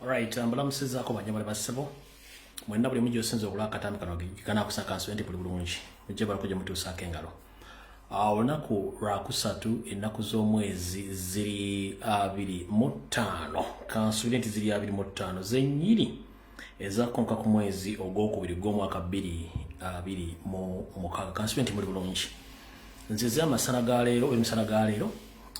Alright, mbalamusizaako banyamala bassebo. Mwenna buli mujjo osinza okulaba akatambi kano kana kusaka nsente buli bulungi. Mujje balakujja mutuusaako engalo. Olunaku lwakusatu ennaku z'omwezi ziri 25. Kansubire nti ziri 25 zennyini ezakonka ku mwezi ogwokubiri gw'omwaka 2026. Kansubire nti muli bulungi. Nzize amasana ga leero, emisana ga leero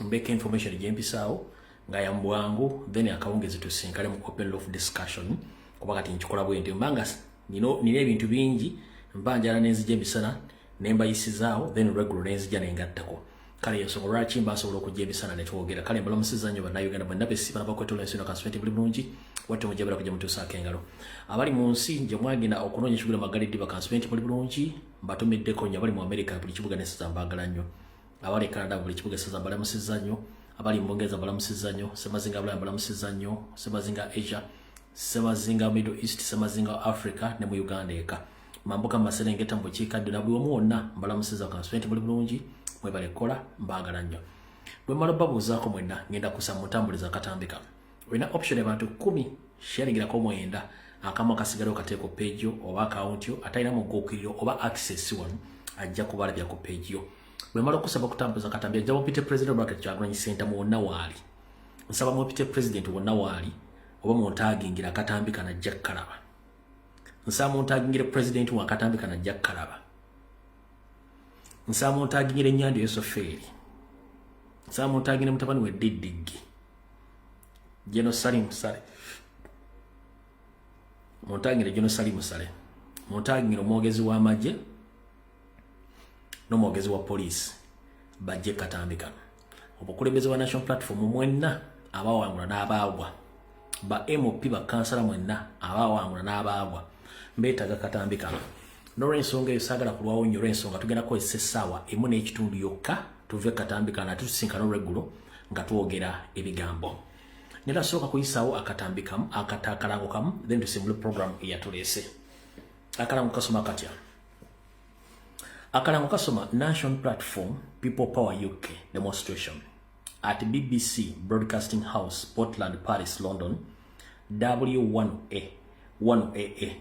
mbeka information gyempisaawo nga ya mbwangu then akawungezi tusinkale mu open of discussion kuba kati nkikola bwente mbanga nina ebintu bingi mbanjala nenzija emisana nemba yisizaawo then regular nenzija nengattako kale yensonga lwaki mba nsobola okujja emisana ne twogera kale mbalamusiza nnyo bannayuganda bonna besiba nabakwetola ensino kansubenti buli bulungi wate mujabira kujja mutuusaako engalo abali mu nsi nje mwagenda okunoonya ekigula magaliddi bakansubenti buli bulungi mbatumiddeko nnyo abali mu America buli kibuga nesiza mbagala nnyo abali Canada buli kibuga siza mbalamusiza nnyo abali mbongeza balamusiza nnyo semazinga abali balamusiza nnyo semazinga Asia semazinga Middle East semazinga Africa ne mu Uganda eka mambuka maserengeta mu bukiikadde na buli omu wonna mbalamusiza kansubenti buli bulungi mwebale kola mbagala nnyo bwe mmala babuuzaako mwenna ngenda kusa mutambuliza akatambika olina option abantu 10 sharingirako mwenda akamu akasigala okateeka ku page yo oba account yo atalina mugookiriro oba access one ajja kubalabya ku page yo bwe mmala okusaba okutambuliza akatambika ajja mupite president bracket Kyagulanyi Center mwonna waali nsaba mupite president wonna waali oba muntaagingira akatambika najja kkalaba nsaba muntaagingira president wa akatambika najja kkalaba nsaba muntaagingira ennyanja Yosoferi nsaba muntaagingira mutabani we Didigi Jeno Salim Sale muntaagingira Jeno Salim Sale muntaagingira omwogezi w'amagye n'omwogezi wa police bajje katambika obukulembeze wa national platform mwenna abawangula n'abaagwa ba MOP ba kansala mwenna abawangula n'abaagwa mbetaga katambika n'olw'ensonga eyo saagala kulwawo nnyo olw'ensonga tugenda kukozesa essaawa emu n'ekitundu yokka tuve katambika na tusinkana olweggulo nga twogera ebigambo nera sooka kuyisaawo akatambikamu akalango kamu then tusimbule program eyatuleese akalango kasoma katya akalango kasoma National Platform People Power UK demonstration at BBC Broadcasting House, Portland, Paris, London, W1A, 1AA,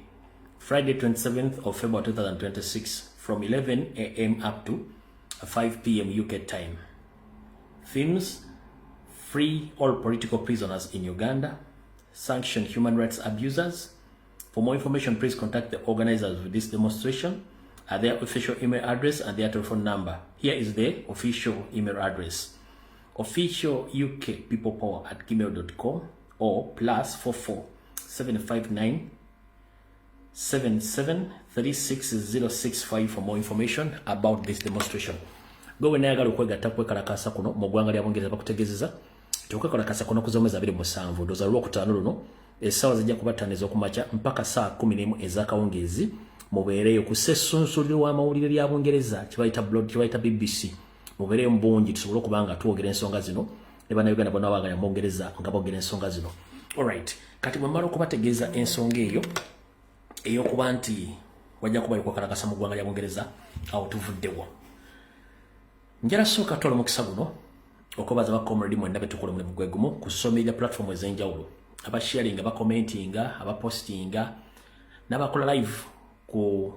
Friday 27th of February 2026, from 11 a.m. up to 5 p.m. UK time. Themes: free all political prisoners in Uganda, sanction human rights abusers. For more information, please contact the organizers of this demonstration at their official email address and their telephone number. Here is the official email address: officialukpeoplepower@gmail.com or +44 759 7736 for more information about this demonstration. Go nayagala okwegatta kwekalakasa kuno mu ggwanga lya Bungereza bakutegeezeza okwekalakasa kuno kuzomeza 27 doza Lwokutaano luno essaawa zijja kuba 5 ez'okumakya mpaka saa 11 ez'akawungeezi mubeereyo ku sessunsuliro w'amawulire lya Bungereza kibayita BBC mubeereyo mbungi tusobole okubanga twogera ensonga zino ne bannayuganda bonna abaganya mu Bungereza nga boogera ensonga zino. Alright, kati bwe mmala okubategeeza ensonga eyo eyokuba nti wajja kuba okwakalakasa mu ggwanga lya Bungereza awo tuvuddewo njala sooka twala omukisa guno okubaza bakomredi mwenna betukola omulimu gwe gumu ku social media platform ez'enjawulo abasharinga bakomentinga abapostinga n'abakola live ku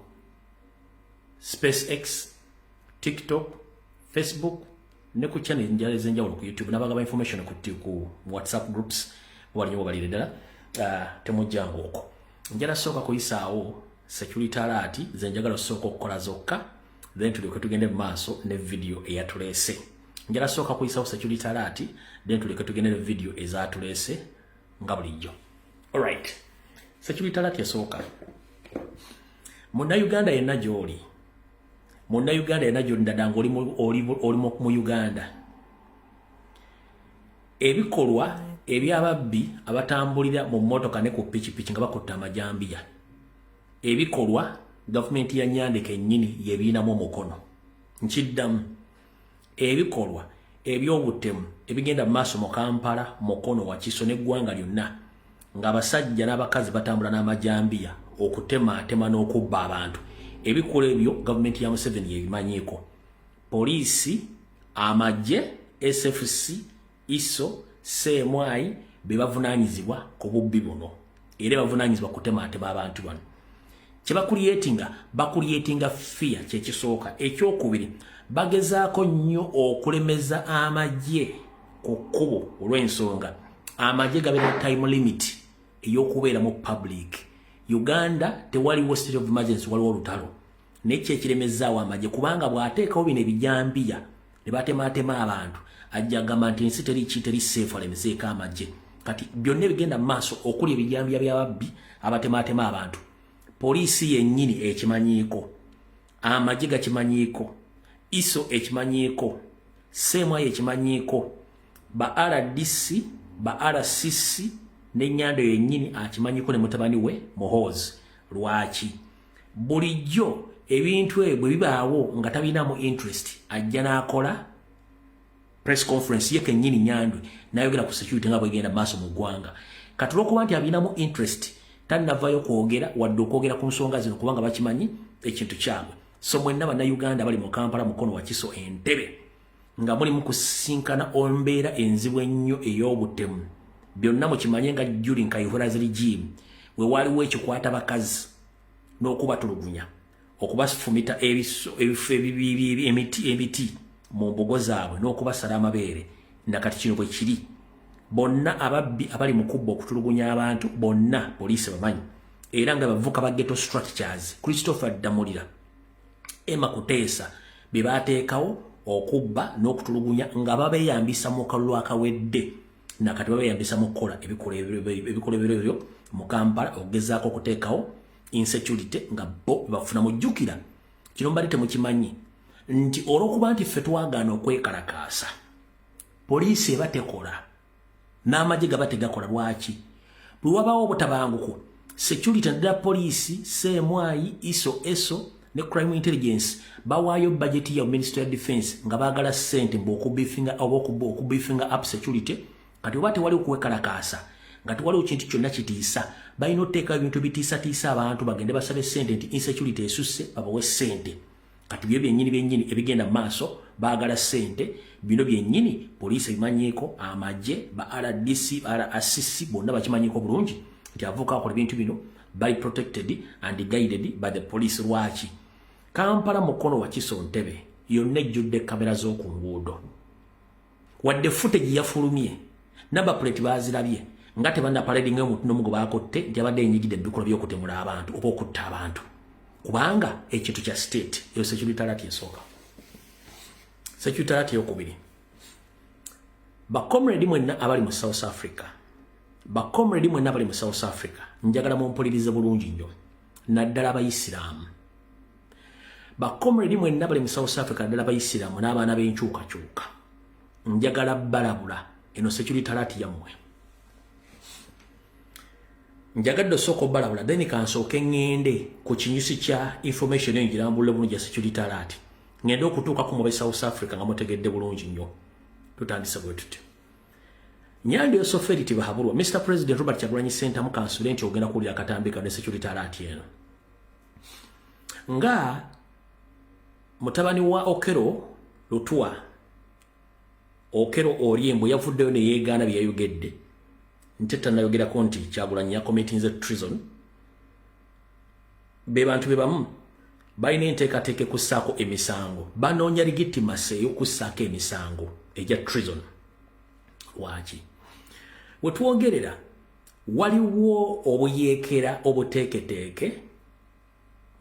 SpaceX, TikTok, Facebook ne ku channel njala ez'enjawulo ku YouTube n'abagaba information ku WhatsApp groups walinyo balire ddala temujjangu okwo njala sooka kuyisaawo security alert zenjagala sooka okukola zokka then tuleke tugende mu maaso ne video eyatuleese njala sooka kuyisaawo security alert then tuleke tugende ne video ezatuleese nga bulijjo. Alright, security alert yasooka munnayuganda yenna gy'oli munnayuganda yenna gy'oli ndadanga oli mu Uganda ebikolwa ebyababbi abatambulira mu mmotoka ne ku pikipiki nga bakotta amajambiya ebikolwa gavumenti ya Nyandeke ennyini yebiinamu omukono nkiddamu ebikolwa ebyobutemu ebigenda mu maaso mu Kampala mukono Wakiso n'eggwanga lyonna ng'abasajja n'abakazi batambula n'amajambiya okutemaatema n'okubba abantu ebikola ebyo gavumenti ya Museveni yebimanyiiko poliisi amagye SFC ISO CMI bebavunanyizibwa ku bubbi buno era bavunanyizibwa kutematema abantu bano bakuliyetinga fear kyekisooka ekyokubiri bagezaako nnyo okulemeza amagye ku kkubo olw'ensonga amagye gabeera time limit ey'okubeera mu public Uganda tewaliwo state of emergency waliwo olutalo nekyo ekiremezaawo amagye kubanga bw'ateekawo bino ebijambiya ne batematema abantu ajja agamba nti ensi teri safe alemezeeko amagye kati byonna ebigenda mu maaso okuli ebijambiya by'ababbi abatematema abantu poliisi yennyini ekimanyiiko amagye gakimanyiiko ISO ekimanyiiko SEMA ekimanyiiko ba RDC ba RCC n'ennyando yennyini akimanyiiko ne mutabani we Muhoozi lwaki bulijjo ebintu ebyo bibaawo nga tabinamu interest ajja n'akola press conference ye kennyini Nyandwi n'ayogera ku security nga bwegenda maaso mu ggwanga kati olw'okuba nti abinamu interest tannavayo kwogera wadde okwogera ku nsonga zino kubanga bakimanyi ekintu kyabwe so mwenna bannayuganda bali mu Kampala mukono wa Kiso Entebbe nga muli mu kusinkana embeera enzibu ennyo ey'obutemu byonna mukimanye nga during Kayihura's regime we waliwo ekikwata bakazi n'okubatulugunya okubafumita ebifo emiti mu mbogo zaabwe n'okubasala amabeere nakati kino bwe kiri bonna ababbi abali mu kubba okutulugunya abantu bonna poliisi bamanyi era nga bavuka ba ghetto structures Christopher Damulira Emma Kuteesa be baateekawo okubba n'okutulugunya nga babeyambisa mu kalulu akawedde nakati babeyambisa mu kukola ebikolebero ebyo mu Kampala okugezaako okuteekawo insecurity nga bo bafuna mujjukira kino mbali temukimanyi nti olw'okuba nti ffe twagaana okwekalakaasa poliisi eba tekola n'amagye gaba tegakola lwaki bwe wabaawo obutabanguko security naddala poliisi CMI ISO ne crime intelligence bawaayo budget ya Ministry of Defense nga baagala ssente okubifinga up security kati oba tewali okwekalakaasa nga tewaliwo kintu kyonna kitiisa balina oteeka ebintu bitiisatiisa abantu bagende basabe ssente nti insecurity esusse babawe ssente kati byo byennyini ebigenda maaso baagala ssente bino byennyini poliisi ebimanyiiko amagye ba RDC RCC bonna bakimanyiiko bulungi nti avuka akola ebintu bino by protected and guided by the police lwaki Kampala mukono wa Kiso Entebbe yonna ejjudde kamera z'oku nguudo wadde footage yafulumye namba plate bazirabye nga tebanna parading omuntu n'omugo baakotte nti abadde enyigidde ebikolwa by'okutemula abantu oba okutta abantu kubanga ekintu kya state eyo security alert esooka security alert eyokubiri bakomredi mwenna abali mu South Africa njagala mumpulirize bulungi nnyo naddala abayisiraamu bakomredi mwenna bali mu South Africa naddala abayisiraamu n'abaana b'enkyukakyuka njagala balabula eno security alert yammwe njagadde osooka balabula then kansooke ngende ku kinyusi kya information engirambulule bulungi ya security alert ngende okutuuka ku mu South Africa nga mutegedde bulungi nnyo tutandise bwe tuti Nyandwi Osoferi bahabulwa Mr. President Robert Kyagulanyi Ssentamu kansule nti ogenda kuwulira akatambi kadde security alert eno nga mutabani wa Okero Lutwa Okero Oriembo yavuddeyo ne yeegaana bye yayogedde ntetta nayogerako nti Kyagulanyi yakometinze treason be bantu be bamu balina enteekateeka kussaako emisango banoonya legitimacy ey'okussaako emisango egya treason lwaki wetwogerera waliwo obuyeekera obuteeketeeke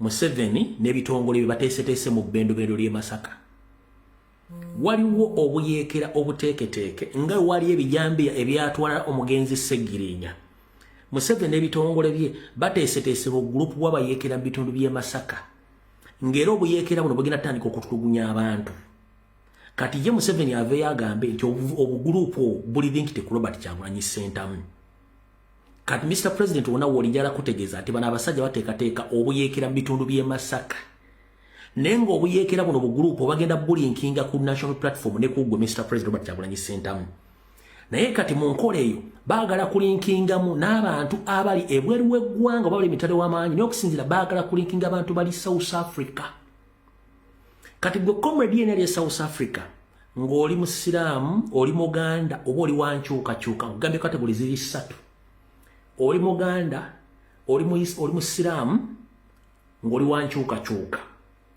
Museveni n'ebitongole bye bateeseteese mu bbendobendo ly'e Masaka waliwo obuyeekera obuteeketeeke nga wali ebijambiya ebyatwala omugenzi Ssegirinya Museveni n'ebitongole bye bateeseteese mu gurupu bw'abayeekera mu bitundu by'e Masaka ng'era obuyeekera buno bugenda tandika okutulugunya abantu kati ye Museveni aveeyo agambe nti obugurupu buli linkite ku Robert Kyagulanyi Ssentamu kati Mr. President wona wolijala kutegeeza ati bano abasajja bateekateeka obuyeekera mu bitundu by'e Masaka nengo obuyeekera buno bugurupu bagenda bulinkinga ku national platform ne ku gwe Mr. President Robert Kyagulanyi Ssentamu naye kati mu nkola eyo baagala kulinkingamu n'abantu abali ebweru w'eggwanga bali mitale w'amaanyi n'okusinzira baagala kulinkinga abantu bali South Africa kati gwe comrade yena ali South Africa ng'oli Musiraamu, oli Muganda, oba oli wankyukakyuka, nkugambye kategori ziri 3. Oli Muganda, oli Musiraamu, ng'oli wankyukakyuka.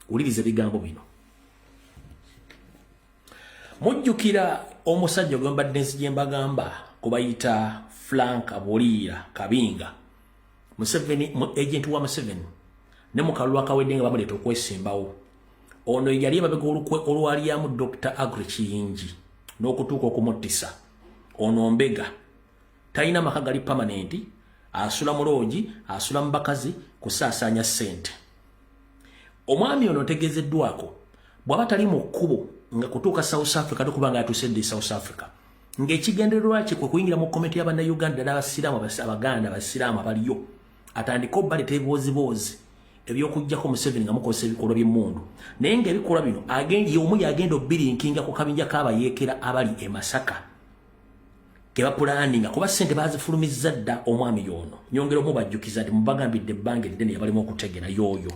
Uliriza ebigambo bino. Mujjukira omusajja gwe mbadde nsije mbagamba kubayita Frank Abulira Kabinga. Museveni, agent wa Museveni. Ne mu kalulu akawedde nga bamuleeta okwesimbawo. Ono yali ababega olwaliyamu Dr. Agri Kiyingi n'okutuuka okumuttisa. Ono mbega talina maka gali permanent, asula mu loogi, asula mu bakazi, kusaasaanya ssente. Omwami ono otegeezeddwako bw'aba tali mu kkubo nga kutuuka South Africa tokuba nga yatuusedde South Africa. Ng'ekigendererwa kye kwe kuyingira mu komenti y'Abannayuganda n'Abasiraamu Abaganda Abasiraamu abaliyo. Atandika obbaleeta ebiboozi eby'okuggyako Museveni nga mukozesa ebikolwa by'emmundu. Naye ng'ebikolwa bino omu yagenda obbirinkinga ku kabinja k'abayeekera abali e Masaka ke bapulaninga kuba ssente baazifulumizza dda omwami yono. Nyongera omubajjukiza nti mubagambidde ebbanga eddene yabalimu okutegera yoyo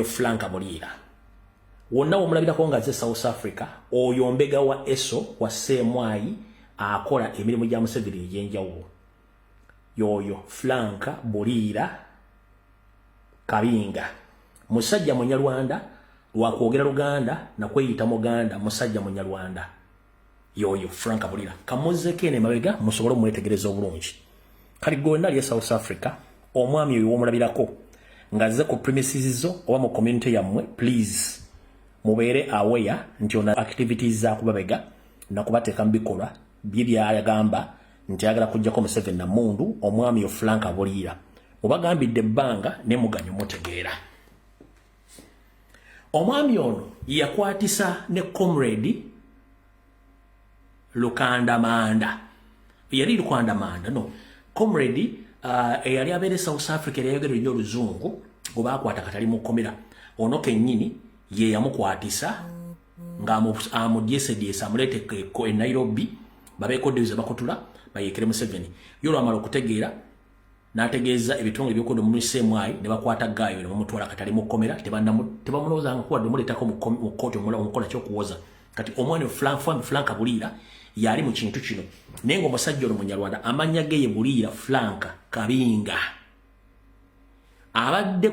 Frank Abulira. Wonna omulabirako nga azze South Africa, oyo mbega wa ESO wa CMI akola emirimu gya Museveni egy'enjawulo. Yoyo Frank Abulira Kabinga. Musajja Munyarwanda, lwakwogera Luganda na kweyita Muganda, musajja Munyarwanda. Yoyo Frank Abulira. Kamuzzeko eno emabega musobole omwetegereza obulungi. Kali gonna ali South Africa, omwami oyo w'omulabirako ngazze ku premises zo oba mu community yammwe, please mubeere aware nti ona activities za kubabega na kubateeka mu bikolwa bye byayagamba nti ayagala kuggyako Museveni na mundu omwami yo Frank Abulira. Mubagambidde ebbanga ne muganyo mutegeera. Omwami ono yakwatisa ne comrade Lukanda Manda. Yali Lukanda Manda, no. Comrade eyali abeere South Africa yayogera nnyo Oluzungu goba akwata katali mu komera. Ono kennyini ye yamukwatisa nga amudyesediesa amuleete e Nairobi babeeko ddewiza bakutula bayeekere Museveni. Yo lwamala okutegeera n'ategeeza ebitongole by'okodo mu CMI ne bakwata Gaayo ne bamutwala katali mu komera tebamulowooza nga kuwadde omuleetako mu kkooti omukola ky'okuwoza. Kati omwana Frank Abulira yali mu kintu kino. Naye ng'omusajja ono Munyarwanda amannya ge ye Bulira Frank Kabinga. Abadde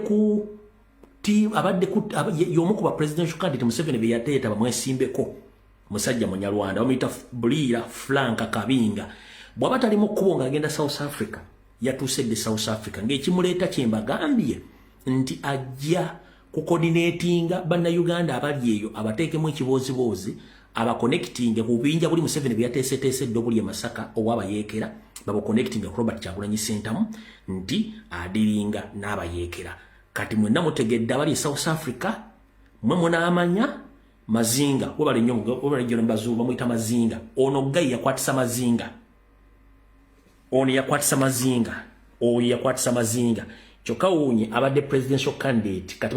y'omu ku ba presidential candidate Museveni be yateeta bamwesimbeko. Musajja Munyarwanda bamuyita Bulira Frank Kabinga. Bw'aba tali mu kkubo ng'agenda South Africa, yatuusedde South Africa. Ng'ekimuleeta kye mbagambye nti ajja kucoordinatinga bannayuganda abali eyo abateekemu ekiboozibozi abaconnectinge ku bubinja buli Museveni bye yateeseteesedde obuli e Masaka owabayeekera babaconnectinga ku Robert Kyagulanyi Ssentamu nti adiringa n'abayeekera. Kati mwenna mutegedde abali e South Africa mwe munaamanya Mazinga webale nnyo webale Mbazulu bamuyita Mazinga. Ono Gayi yakwatisa Mazinga. Ono yakwatisa Mazinga. Oyo yakwatisa Mazinga. Kyokka Wuunye abadde presidential candidate kati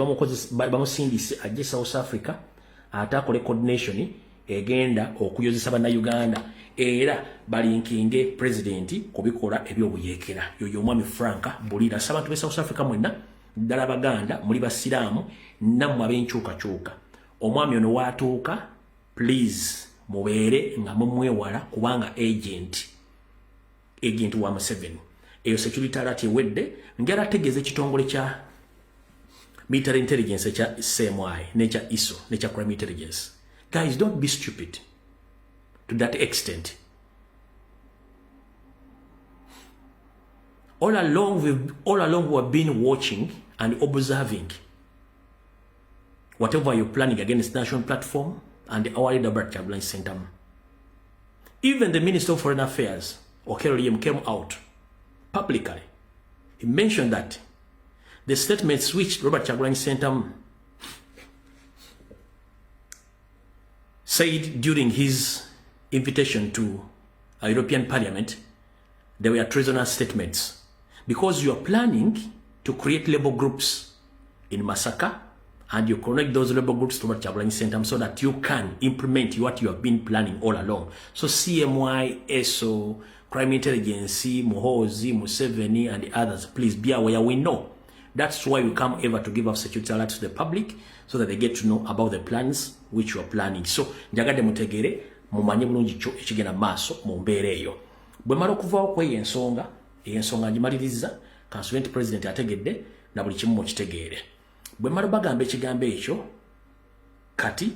bamusindise ajje South Africa ate akole coordination egenda okuyozesa bannayuganda era balinkinge president kubikola ebyobuyeekera. Yoyo omwami Frank Bulira. Sabantu be South Africa mwenna ddala Baganda muli Basiraamu nammwe ab'enkyukakyuka. Omwami ono waatuuka, please mubeere nga mumwewala kubanga agent wa Museveni. Eyo security alert ewedde ngera ategeeza ekitongole kya military intelligence ekya CMI n'ekya ISO n'ekya crime intelligence. Guys, don't be stupid to that extent. All along we have been watching and observing whatever you're planning against national platform and our leader Robert Kyagulanyi Ssentamu. Even the Minister of Foreign Affairs, Okello Oryem, came out publicly. He mentioned that the statements which Robert Kyagulanyi Ssentamu said during his invitation to a European Parliament, they were treasonous statements. Because you are planning to create labor groups in Masaka, and you connect those labor groups to Robert Kyagulanyi Ssentamu so that you can implement what you have been planning all along. So CMI, ESO, Crime Intelligence, Muhozi, Museveni, and the others, please be aware. We know That's why we come ever to give up security alerts to the public so that they get to know about the plans which you are planning. So njagade mutegere mumanye bulungi kyo ekigenda maaso mu mbeera eyo. Bwe mala okuvaawo kwe ensonga ngimaliriza Constituent President ategedde na buli kimu mukitegeere. Bwe mala bagamba ekigambo ekyo kati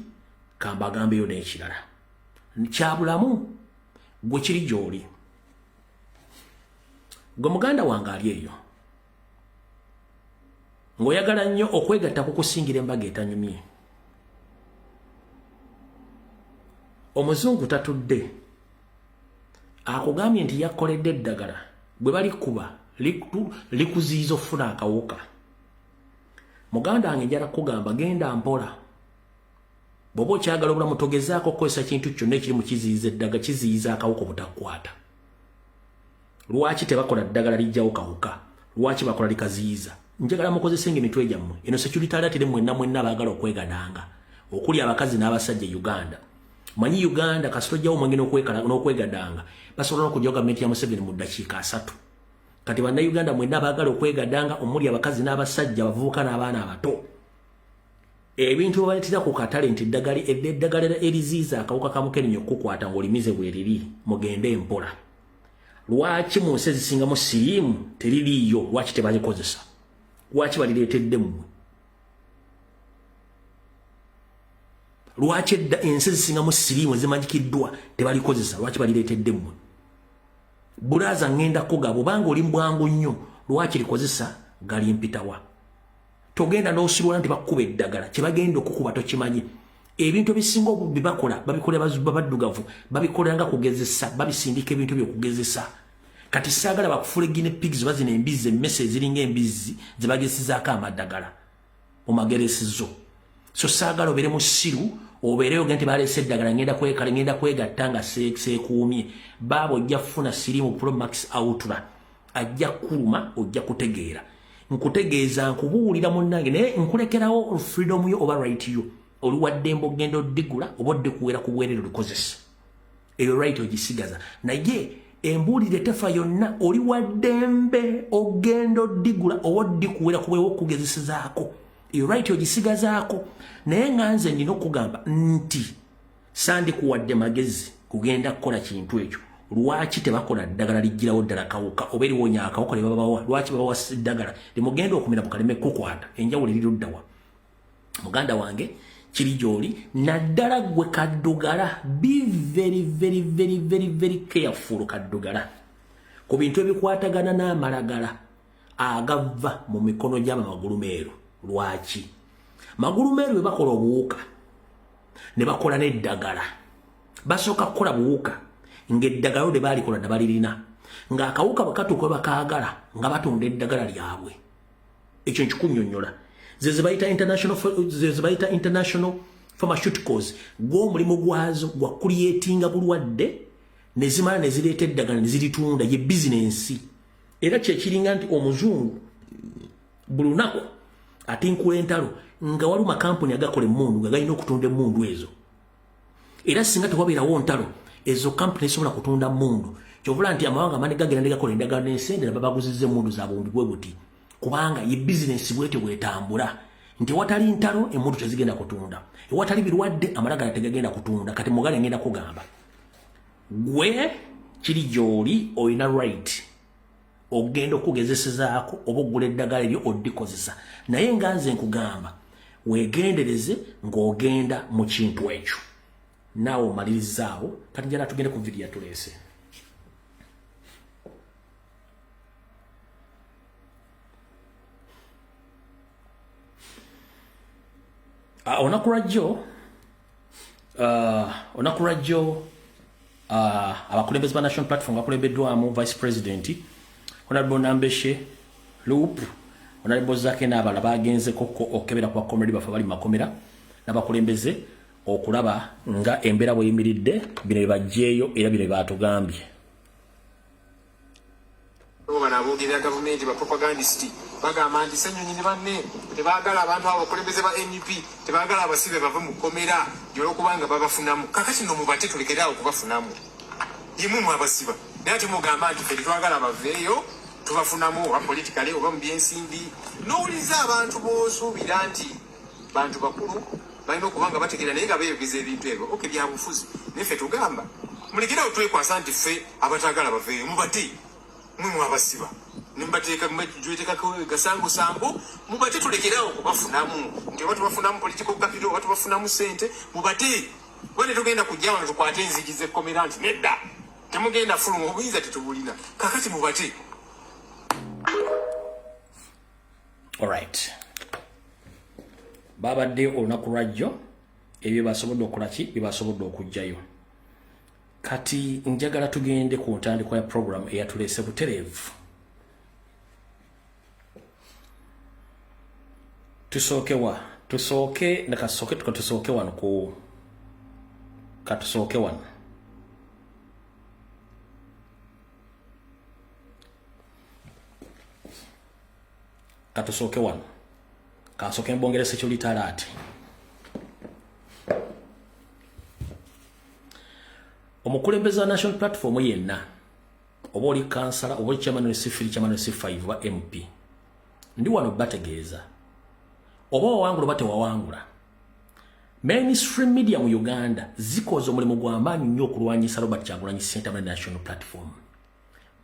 kambagambeyo n'ekirala. Kyabulamu gwe kiri gy'oli. Gwe muganda wange ali eyo. Ng'oyagala nnyo okwegatta kukusingira embaga etanyumye. Omuzungu tatudde. Akugambye nti yakoledde eddagala bwe balikuba likuziiza ofuna akawuka. Muganda wange njala kugamba genda mpola. Bw'oba okyagala obulamu togezaako okukozesa kintu kyonna ekiri mu kiziiza eddaga kiziiza akawuka obutakwata. Lwaki tebakola ddagala lijjawo kawuka? Lwaki bakola likaziiza? Njagala mukozese emitwe gyammwe. Eno security alert mwenna baagala okwegadanga. Okuli abakazi n'abasajja Uganda. Manyi Uganda kasito jjawo mwenge n'okwegadanga. Basobola okujja gavumenti ya Museveni mu ddakiika 3. Kati banna Uganda mwenna baagala okwegadanga omuli abakazi n'abasajja abavubuka n'abaana abato. Ebintu baleetera ku katale nti eddagala eriziiza akawuka ka mukenenya okukwata ng'olimize bweriri mugende empola. Lwaki mu nsi ezisingamu siriimu teririiyo? Lwaki tebalikozesa? Lwaki balireetedde mmwe? Lwaki ensi ezisingamu siriimu ezimanyikiddwa tebalikozesa? Lwaki balireetedde mmwe? Bulaaza ngenda kugaba obanga oli mbwangu nnyo lwaki likozesa gali mpitawa? Togenda n'osirwala nti bakuba eddagala kyebagenda okukuba tokimanyi. Ebintu ebisinga obubbi bakola babikolera baddugavu babikola nga kugezesa babisindika ebintu by'okugezesa. Kati saagala bakufule gine pigs bazina embizi emmese eziringa embizi ze bagesizaako amaddagala mu mageresizo. So saagala obeere musiru obeereyo ogenda nti baleese eddagala ngenda kwegatta nga seekuumye. Baaba ojja kufuna siriimu Pro Max Ultra ajja kuluma ojja kutegeera. Nkutegeeza nkubuulira munnange naye nkulekerawo freedom yo oba right yo. Oli waddembe ogenda oddigula oba oddikuwera ku bwerere lukozesa. Eyo right ogisigaza. Naye embuulire tefa yonna oli waddembe ogenda oddigula oba oddikuwera ku bwerere okugezesezaako. Eyo right ogisigazaako. Naye nga nze nina okugamba nti sandikuwadde magezi kugenda kukola kintu ekyo. Lwaki tebakola ddagala lijjirawo ddala kawuka oba eriwonya akawuka libabawa? Lwaki babawa ddagala limugenda okumira bukaleme kukwata? Enjawulo eriruddawa? Muganda wange kiri gy'oli naddala gwe kaddugala. Be very very very very very careful kaddugala ku bintu ebikwatagana n'amalagala agava mu mikono gy'amagulu meeru. Lwaki magulu meeru bwe bakola obuwuka ne bakola n'eddagala basooka kukola buwuka ng'eddagala lye baalikola ne balirina ng'akawuka bwe katuuka bakaagala nga batunda eddagala lyabwe. Ekyo nkikunnyonnyola. Ze bayita international pharmaceuticals gw'omulimu gwazo gwa kulyetinga bulwadde ne zimala ne zireeta eddagala ne ziritunda ye bizinensi. Era kyekiringa nti omuzungu buli lunaku atinkula entalo nga waliwo makampuni agakola emmundu nga galina okutunda emmundu ezo. Era singa tewabeerawo ntalo ezo kampuni ezisobola kutunda mmundu. Kyovula nti amawanga manene gagenda ne gakola endagala n'ensendera babaguzizza emmundu zaabwe bwe buti. Kubanga ye bizinensi bwete bwetambula nti watali ntalo emmundu tezigenda kutunda. Watali birwadde amalagala tegagenda kutunda. Kati mugale ngenda kugamba gwe kiri gy'oli olina right ogenda okugezesezaako oba oggula eddagala eryo oddikozesa. Naye nga nze nkugamba weegendereze ng'ogenda mu kintu ekyo. Naawe omalirizaawo. Kati njala tugende ku vidiyo tuleese. Onaku lwajjo abakulembeze ba National Platform bakulembeddwamu Vice President Honorable Nambeshe Loop, Honorable Zake n'abalala bagenze koko okebera kwa comrade bafa bali makomera n'abakulembeze okulaba nga embeera bweyimiridde bino bajjeeyo era bino baatugambye. Bana aboogera gavumenti ba propagandist bagamba nti ssenyonyi ne banne tebaagala abantu abo bakulembeze ba NUP tebaagala abasibe bava mu kkomera gyolwokubanga babafunamu. Kakati no mubate tulekeraawo okubafunamu yimumu abasiba naye ate mugamba nti fe twagala baveeyo tubafunamu oba politikale oba mu byensimbi n'owuliza abantu b'osuubira nti bantu bakulu balina okuba nga bategeera naye nga beeyogeza ebintu ebyo oke byabufuzi naye ffe tugamba mulekeraawo twekwasa nti ffe abataagala baveeyo mubate mwe mwabasiba nembateekako gasangosango mubate tulekeraawo kubafunamu nti oba tubafunamu political capital oba tubafunamu ssente mubate oba ne tugenda kujja wano tukwate enzigi z'ekkomera nti nedda temugenda fuluma obuyinza tetubulina kakati mubate. Alright. Babadde olunaku lwajjo ebyo basobodde okulaki byebasobodde okujjayo kati njagala tugende ku ntandikwa ya program eyatuleese butereevu. Tusooke wano ku katusooke wano kasooke mbongere security alert. Omukulembeze wa National Platform yenna oba oli kansala oba chairman C3 chairman C5 ba MP ndi wano bategeeza oba wawangula bate wawangula mainstream media mu Uganda zikoze omulimu gw'amaanyi nnyo okulwanyisa Robert Kyagulanyi Ssentamu National Platform.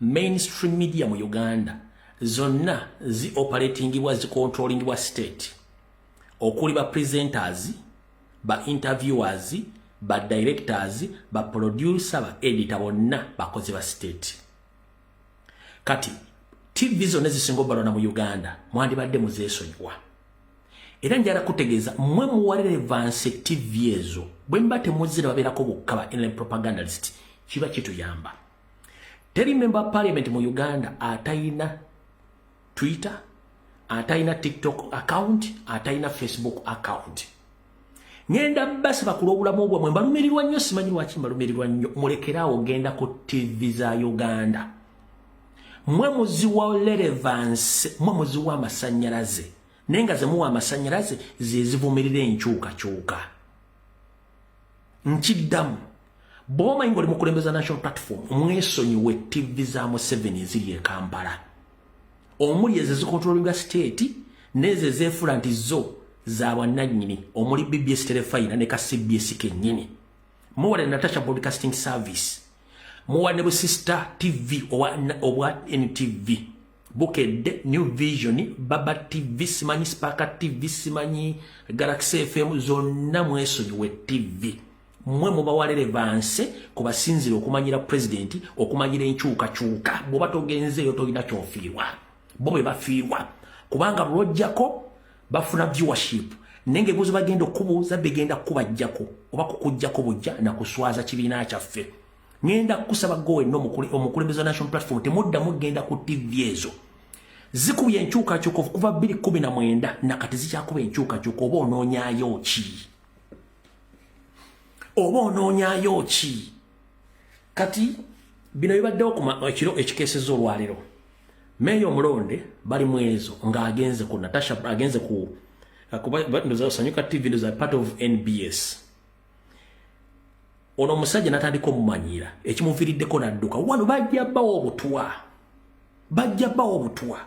Mainstream media mu Uganda zonna zi operatingibwa zi controllingibwa state okuli ba presenters ba interviewers ba directors ba producer ba editor bonna bakozi ba state. Kati TV zonna zisinga balona mu Uganda mwandibadde muzeesonyiwa era njala kutegeeza mmwe muwa relevance TV ezo bwe mbate muzira babeerako bukaba in propagandist kiba kituyamba. Teri member parliament mu Uganda atayina Twitter, atayina TikTok account, atayina Facebook account. Ngenda basi bakula obulamu obwa mwe balumirirwa nnyo simanyi lwaki balumirirwa nnyo mulekeraawo genda ku TV za Uganda. Mwe muziwa relevance, mwe muziwa amasannyalaze. Nenga ze muwa amasannyalaze ze zivumirira enkyukakyuka. Nkiddamu bw'omanyi ng'oli mukulembeza National Platform mwesonyiwe TV za Museveni eziri e Kampala. Omuli ezo zikontrolinga state neze zeefula nti zo za bwannannyini omuli BBS Telefina ne ka CBS kennyini. Muwale Natasha Broadcasting Service. Muwane bu Sister TV owa NTV. Bukedde New Vision, Baba TV, simanyi Sparker TV, simanyi Galaxy FM zonna mwesonyiwe TV. Mwe mubawa relevance kubasinzira okumanyira president okumanyira enkyukakyuka bw'oba togenzeeyo tolina kyofiirwa. Bo bwe bafiirwa kubanga lwojjako bafuna viewership nenge ebibuuzo bagenda okubuuza begenda kubajjako oba kukujjako bujja na kuswaza kibiina kyaffe. Ngenda kusaba gowe omukulembeze wa National Platform temuddamu genda ku TV ezo zikubye enkyukakyuka kuva 2019 nakati zikyakuba enkyukakyuka oba onoonyaayo ki kati bino bibaddewo ku ekiro ekikeeseza olwaliro. Meyo omulonde bali mwezo nga agenze ku Natasha agenze ku Sanyuka TV ndoza part of NBS. Ono musajja natandika omumanyira ekimuviiriddeko nadduka wano bajja bbawo obutwa.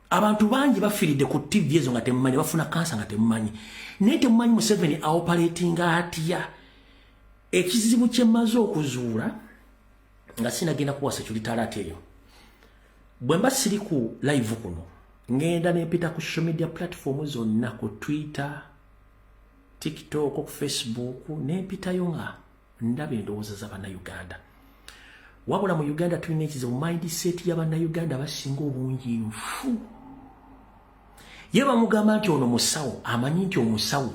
Abantu bangi bafiiridde ku TV ezo nga temumanyi bafuna kansa nga temumanyi naye temumanyi Museveni aoperatinga atya. Ekizibu kye mmaze okuzuula nga sinagenda kuwa security alert eyo bwe mba siri ku live kuno ngenda nepita ku social media platform zonna ku Twitter, TikTok, ku Facebook nepitayo nga ndaba endowooza z'Abannayuganda. Wabula mu Uganda tulina ekizibu mindset y'Abannayuganda basinga obungi nfu. Ye bamugamba nti ono musawo amanyi nti omusawo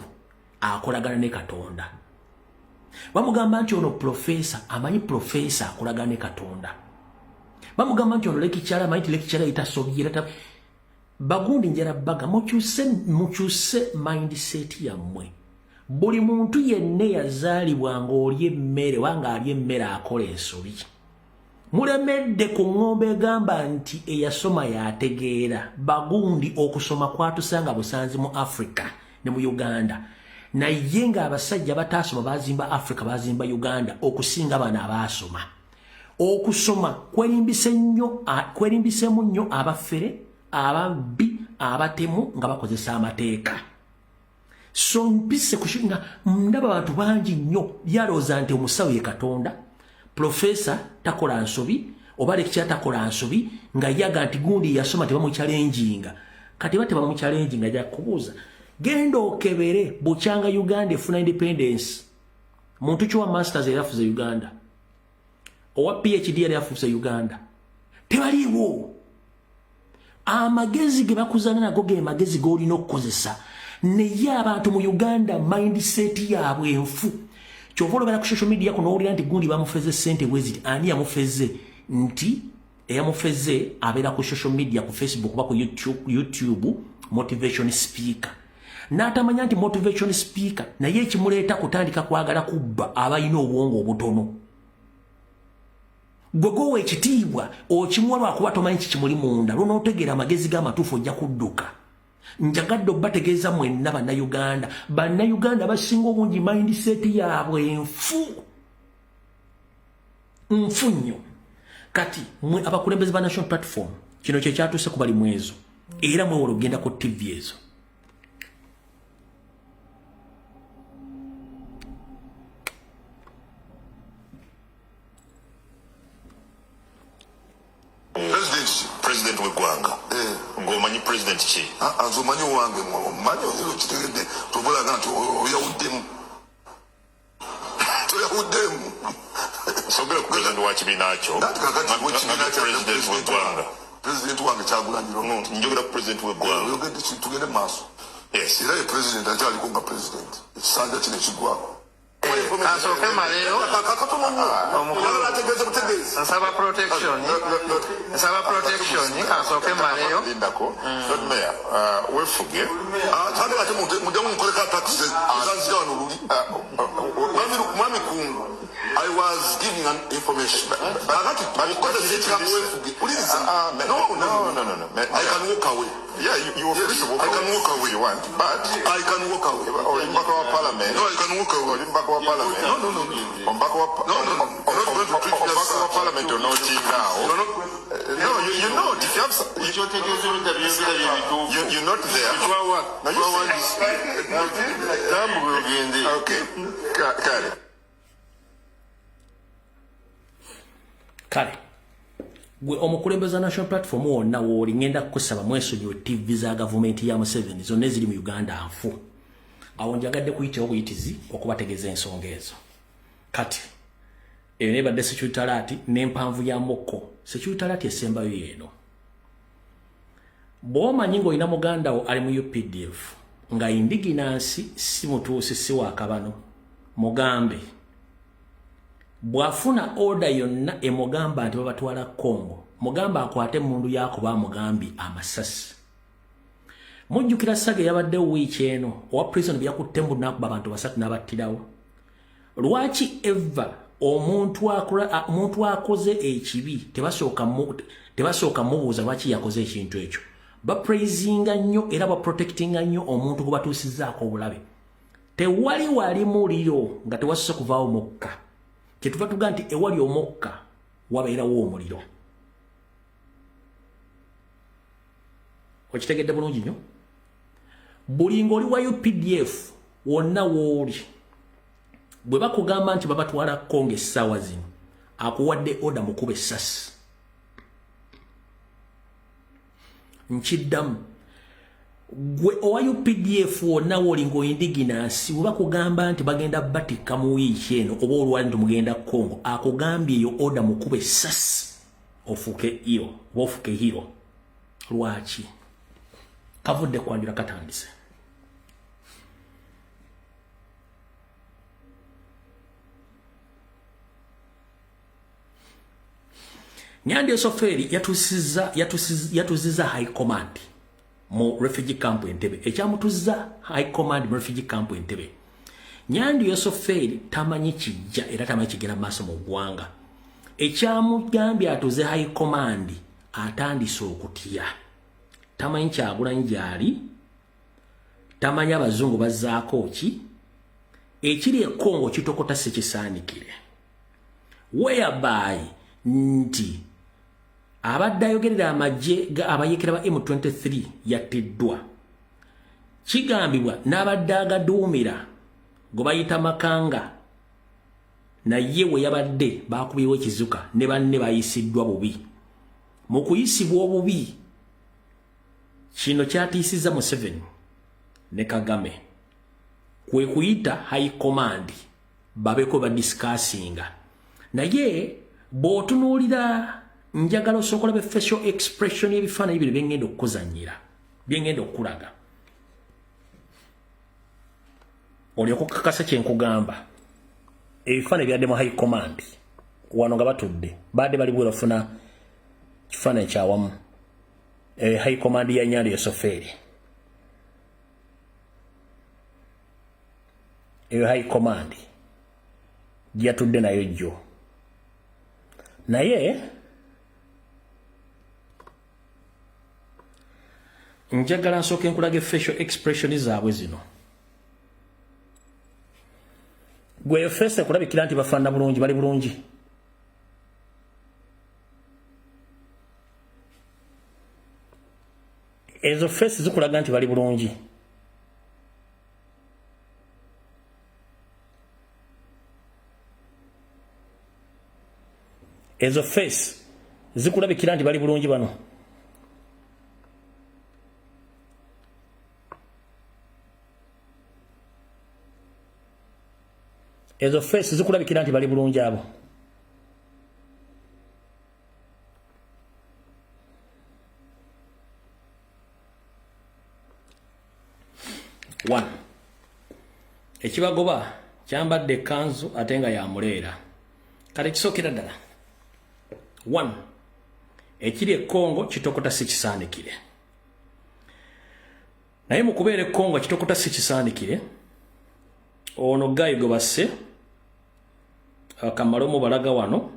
akolagana ne Katonda. Bamugamba nti ono professor amanyi professor akolagana ne Katonda. Bamugamba nti ono lekikyala amanyi nti lekikyala etasobyera. Bagundi njala baga mukyuse mindset yammwe. Buli muntu yenne yazaalibwa ng'olya emmere wanga alya emmere akola ensobi. Mulemedde ku ng'ombe egamba nti eyasoma yategeera. Bagundi okusoma kwatusanga busanzi mu Africa ne mu Uganda. Naye nga abasajja bataasoma bazimba Africa bazimba Uganda okusinga bana abaasoma. Okusoma kwerimbisemu nnyo abafere, ababbi, abatemu nga bakozesa amateeka. So mpise kushinga ndaba abantu bangi nnyo byalooza nti omusawo ye Katonda, professor takola nsobi, oba lecturer takola nsobi, nga yaga nti gundi yasoma tebamuchallenginga. Kati bate bamuchallenginga ja kubuuza. Genda okebere bukyanga Uganda efuna independence. Muntu kiwa masters yafuze Uganda. Owa PhD yafuze Uganda. Tebaliwo. Amagezi ge bakuzana nago ge magezi g'olina okukozesa. Naye abantu mu Uganda mindset yaabwe enfu. Kyova olobera ku social media kuno owulira nti gundi bamufeze ssente bweziti. Ani yamufeze? Nti eyamufeze abeera ku social media, ku Facebook oba ku YouTube motivation speaker. N'atamanya nti motivation speaker naye ekimuleeta kutandika kwagala kubba abalina obwongo obutono. Gwegowa ekitiibwa okimuwa lwakuba tomanyi kikimuli munda, lw'onootegeera amagezi g'amatuufu ojja kudduka. Njagadde okubategeeza mwenna bannayuganda. Bannayuganda basinga obungi mindset yaabwe enfu nnyo. Kati mwe abakulembeze ba National Platform kino kye kyatuuse ku bali mwezo, era mwewola okugenda ku TV ezo. President w'eggwanga ng'omanyi president ki? Azomanyi wange manyi okitegedde tobulaga nti oyawuddemu sogera ku president wa kibiina kyo president w'eggwanga. President wange Kyagulanyi njogera ku president w'eggwanga. oyogedde tugende mu maaso era ye president akyaliko nga president ekisanja kino ekigwako Kasooke maleyo nsaba protection kasooke maleyo lindako Lord Mayor wefuge ate ate mujja mukoleka taxi zanzira wano luli mwami kungu I was giving an information akati wefuge uliriza no I can walk away. Yeah, you are free to walk away. I can walk away if you want, but I can walk away. Or in back of parliament. No, I can walk away. Or in back of parliament. No. On back of parliament or not now. No, you know if you have you're not there. Okay. Kale. Gwe omukulembeza National Platform wonna wooli ngenda kukusaba mwesonyiwe TV za gavumenti ya Museveni zonna eziri mu Uganda nfu. Awo njagadde kuyitawo buyitizi okubategeeza ensonga ezo. Kati eyo nebadde security alert n'empanvu ya Mokko. Security alert esembayo yeeno. Bw'omanyi ng'olina muganda wo ali mu UPDF nga indiginansi si mutuusi si wa kabano mugambe. Bwafuna order yonna emugamba nti babatwala Kongo, mugamba akwate mundu yako ba mugambi amasasi. Mujjukira Sage yabadde wiiki eno owa prison byakutte mu nakuba abantu basatu n'abattirawo. Lwaki eva omuntu akoze ekibi tebasooka mubuuza lwaki yakoze ekintu ekyo. Bapraisinga nnyo era baprotectinga nnyo omuntu gwe batuusizzaako obulabe. Tewali wali muliro nga tewasose kuvaawo mukka. Kyetuva tuga nti ewali omukka wabeerawo omuliro. Okitegedde bulungi nnyo? Buli ng'oli wa UPDF wonna wooli bwe bakugamba nti babatwala Kongo essaawa zino akuwadde oda mukube essasi. Nkiddamu gwe owa UPDF wonna wooli ng'oindiginansi bwe bakugamba nti bagenda batikka mu wiiki eno oba olwali nti mugenda Kongo akugambye eyo oda mukube essasi ofuuke hero oba ofuuke hero. Lwaki? Kavudde kwanjula katandise. Nyandi Osoferi yatuziza high command mu refugee camp Entebbe. Ekyamutuziza high command mu refugee camp Entebbe. Nyandi Osoferi tamanyi kijja era tamanyi kigenda maaso mu ggwanga. Ekyamugambye atuze high command atandise okutya. Tamanyi Kyagulanyi gyali, tamanyi abazungu bazzaako ki, ekiri e Kongo kitokota sekisaanikire. Whereby nti abadde ayogerera amagye abayekera ba M23 yattiddwa kigambibwa n'abadde agaduumira gwe bayita Makanga naye we yabadde bakubiyewo ekizuka ne banne bayisiddwa bubi mu kuyisibwa obubi kino kyatiisiza Museveni ne Kagame kwe kuyita high command babeko badiscussinga naye bw'otunuulira njagala osobola be facial expression y'ebifaananyi bino byengenda okukuzannyira byengenda okukulaga olyoka okukakasa kye nkugamba ebifaananyi byadde mu high command wano nga batudde badde bali bwe bafuna kifaananyi kyawamu high command ya Nyali Yosoferi eyo high command gyatudde nayo jjo naye njagala nsooke nkulaga facial expression zaabwe zino gwe fese kulabikira nti bafaanana bulungi bali bulungi ezo fese zikulaga nti bali bulungi ezo face zikulabikira nti bali bulungi bano ezo face zikulabikira nti bali bulungi abo one ekibagoba kyambadde kanzu ate nga yamuleera kale kisookera ddala one ekiri ekongo kitokota si kisaanikire naye mu kubeera ekongo kitokota si kisaanikire ono gayi gwe basse akamala omubalaga wano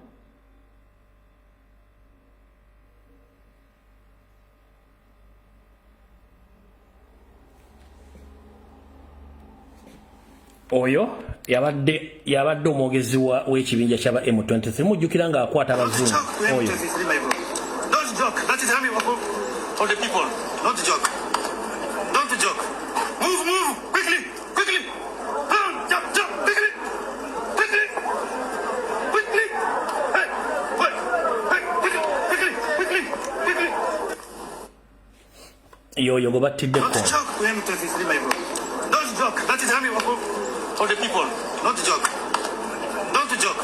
oyo yabadde omwogezi w'ekibinja kyaba M23 mujjukira nga akwata abazungu oyo yoyo gwe battiddeko For the people, not to joke. Not to joke.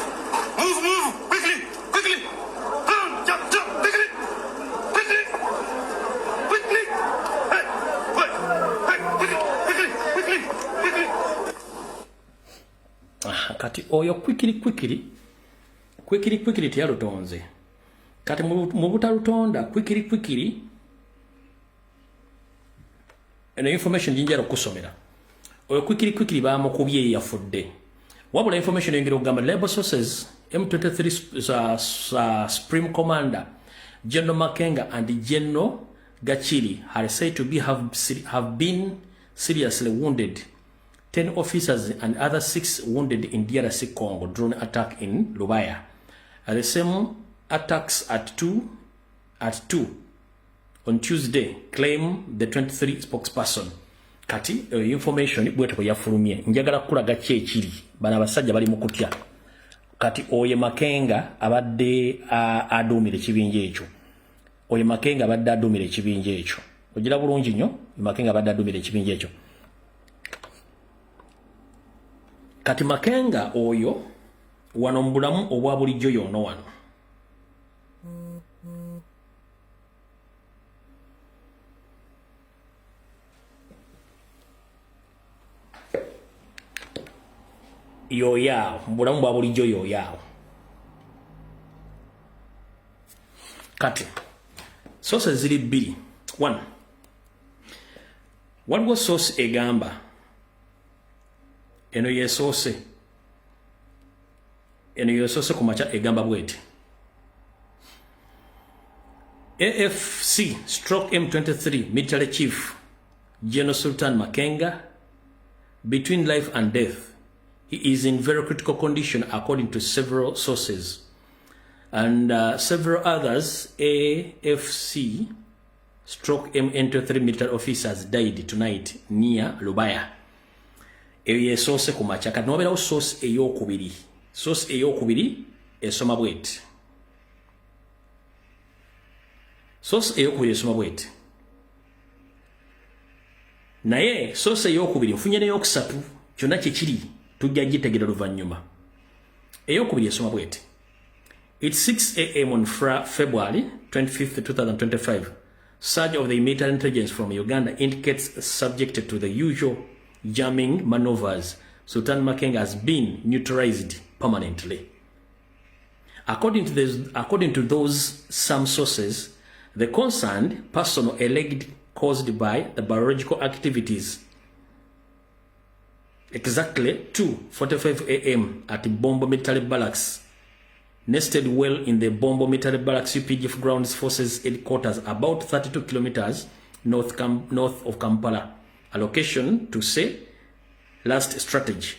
Move, quickly. Jump, quickly. Hey, quickly. Kati oyo quickly tiyalutonze. Kati mu butalutonda quickly eno information jinjalo kusomera. Oyo quickly bamukubye yafudde wabula information engero gamba labor sources M23 Supreme Commander General Makenga and General Gachili are said to have been seriously wounded. 10 officers and other 6 wounded in DRC Congo drone attack in Lubaya. The same attacks at 2 on Tuesday, claim the 23 spokesperson. Kati information bwete bwe yafulumye njagala kulaga ki ekiri bana basajja bali mu kutya kati oye Makenga abadde aduumira ekibinja ekyo oye Makenga abadde aduumira ekibinja ekyo ogira bulungi nnyo Makenga abadde aduumira ekibinja ekyo kati Makenga oyo wano mbulamu obwa bulijjo yono wano yoyao mbulamu bwa bulijjo yoyao kati sources ziri bbiri one waliwo source egamba eno yesoose ku maca egamba bweti AFC stroke M23 military chief General Sultan Makenga between life and death. He is in very critical condition according to several sources. and several others AFC stroke M23 military officers died tonight near Lubaya. Eyo source ku macha kati nobera source eyokubiri. Source eyokubiri esoma bwet. Source eyokubiri esoma bwet. Naye source eyokubiri mfunye ne yokusatu kyonna kikiri tujja gitegera luvanyuma. Eyokubiri esoma bwet. It's 6 a.m. on February 25th, 2025. Surge of the military intelligence from Uganda indicates subject to the usual jamming maneuvers. Sultan Makenga has been neutralized permanently. According to those some sources, the concerned person alleged caused by the biological activities exactly 2:45 a.m. at Bombo Military Barracks, nested well in the Bombo Military Barracks UPDF Ground Forces headquarters about 32 kilometers north of Kampala. Allocation to say last strategy.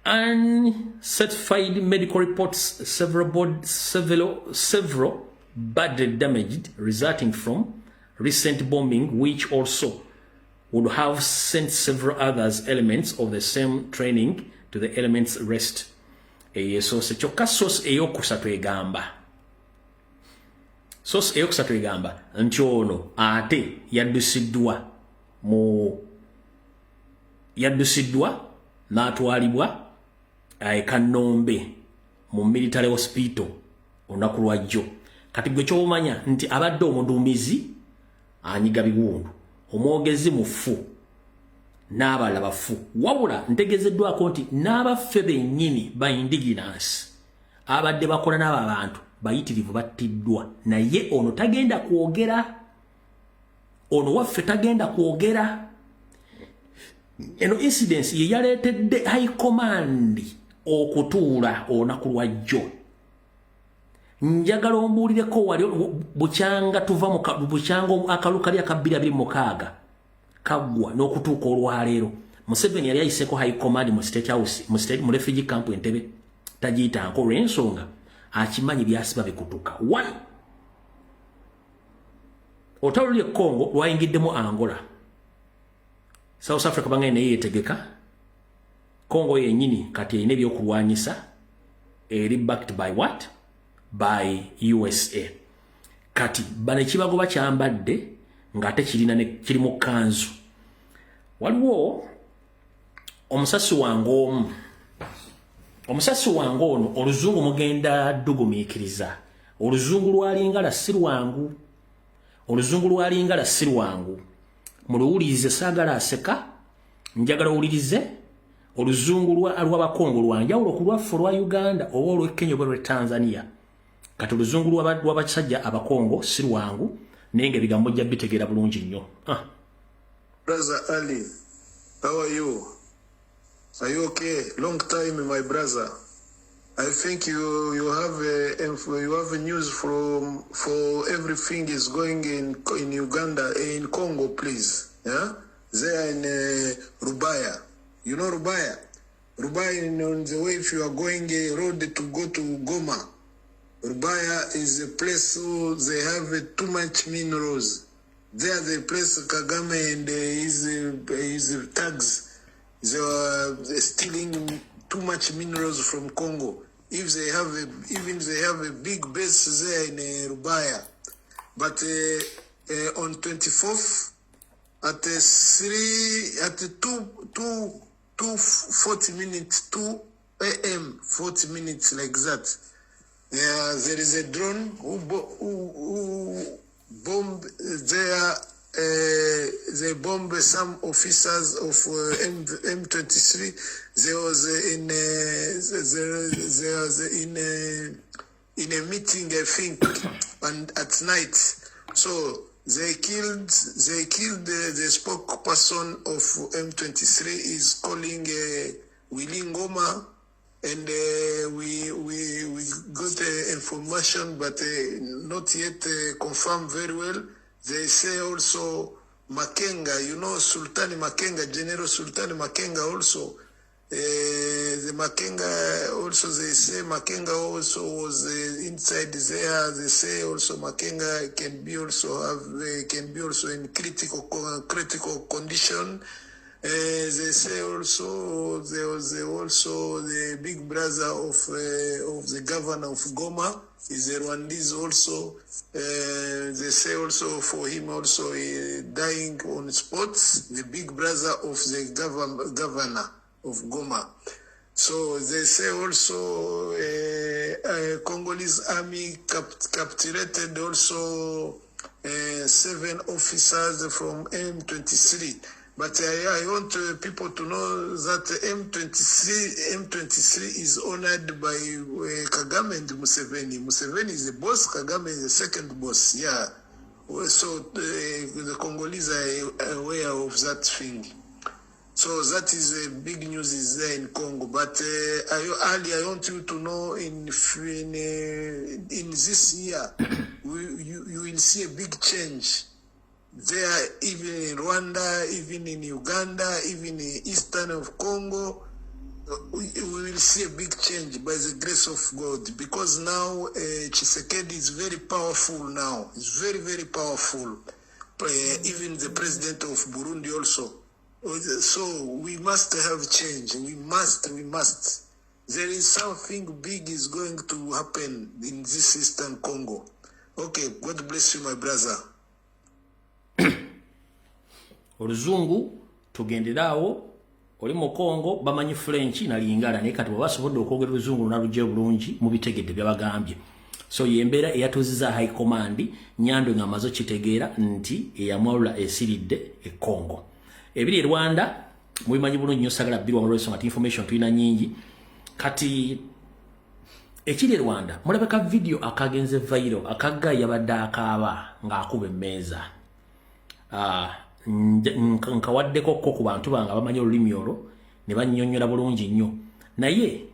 Uncertified medical reports several badly damaged resulting from recent bombing, which also would have sent several others elements of the same training to the elements rest. Source kyokka source eyokusatu egamba. Source eyokusatu egamba nti ono ate yaddusiddwa n'atwalibwa Kanombe mu military hospital olunaku lwajjo. Kati gwe ky'omanya nti abadde omuduumizi anyiga biwundu, omwogezi mufu n'abalala bafu, wabula ntegezeddwako nti n'abaffe bennyini ba indigenous abadde bakola n'abo abantu bayitirivu battiddwa, naye ono tagenda kwogera. Ono waffe tagenda kwogera. Eno incidents ye yaleetedde high command okutuula olunaku lwajjo. Njagala ombuulireko wali bukyanga tuva mu bukyanga akalukali aka 2026 kaggwa n'okutuuka olwaleero. Museveni yali ayiseko high command mu State House, mu refugee camp Entebbe, tagiyita nko olw'ensonga akimanyi byasiba bikutuka. 1 olutalo lye Congo lwayingiddemu Angola. South Africa bangene yeetegeka. Congo yennyini kati erina ebyokulwanyisa eri backed by what? By USA. Kati bane kibagoba kyambadde ng'ate kiri mu kanzu. Waliwo omusasi wange omu. Omusasi wange ono oluzungu mugenda ddugumiikiriza. Oluzungu lwalingala si lwangu. Oluzungu lwalingala si lwangu. Muluwulirize saagala aseka. Njagala owulirize. Oluzungu lw'abakongo lwanjawulo ku lwaffe olwa Uganda oba olw'e Kenya oba olw'e Tanzania. Kati oluzungu lw'abasajja abakongo si lwangu naye ng'ebigambo ojja bitegeera bulungi nnyo. Brother Ali, how are you? Are you okay? Long time, my brother. I think you have a news for everything is going in Uganda, in Congo, please. Yeah, there in Rubaya. You know Rubaya? Rubaya on the way if you are going a road to go to Goma. Rubaya is a place where they have too much minerals. There the place Kagame and his thugs, they are stealing too much minerals from Congo. If they have a big base there in Rubaya. But on 24th at 2:40 minutes, 2 a.m. 40 minutes like that. There is a drone who bombed there. They bombed some officers of M23. There was in a meeting, I think, and at night. So they killed the spokesperson of M23 is calling Willy Ngoma, and we got information, but not yet confirmed very well. They say also Makenga, you know, Sultani Makenga, General Sultani Makenga also, The Makenga also, they say Makenga also was inside there. They say also Makenga can be also in critical condition. They say also there was also the big brother of the governor of Goma is a Rwandese also. They say also for him also dying on spots. The big brother of the governor of Goma. So they say also Congolese army captured also 7 officers from M23. But I want people to know that M23 is honored by Kagame and Museveni. Museveni is the boss, Kagame is the second boss. Yeah. So the Congolese are aware of that thing. So that is big news is there in Congo. But Ali, I want you to know in this year, you will see a big change. There, even in Rwanda, even in Uganda, even in eastern of Congo, we will see a big change by the grace of God. Because now Tshisekedi is very powerful now. He's very, very powerful. Even the president of Burundi also. So we must have change. We must. There is something big is going to happen in this eastern Congo. Okay, God bless you, my brother. Oluzungu tugenderaawo oli mu Congo bamanyi French na Lingala naye kati basobodde okwogera oluzungu nalujje bulungi mu bitegedde byabagambye. So yembeera eyatuziza high command Nyando ng'amaze kitegeera nti eyamwalula esiridde e Congo. Ebiri e Rwanda mubimanyi bulungi nnyo sagala bbiri wamulwa ensonga ti information tulina nyingi. Kati ekiri e Rwanda mulabeka video akagenze viral akagga yabadde akaaba ng'akuba emmeeza. Nkawaddeko ku bantu bange bamanyi olulimi olwo ne bannyonnyola bulungi nnyo. Naye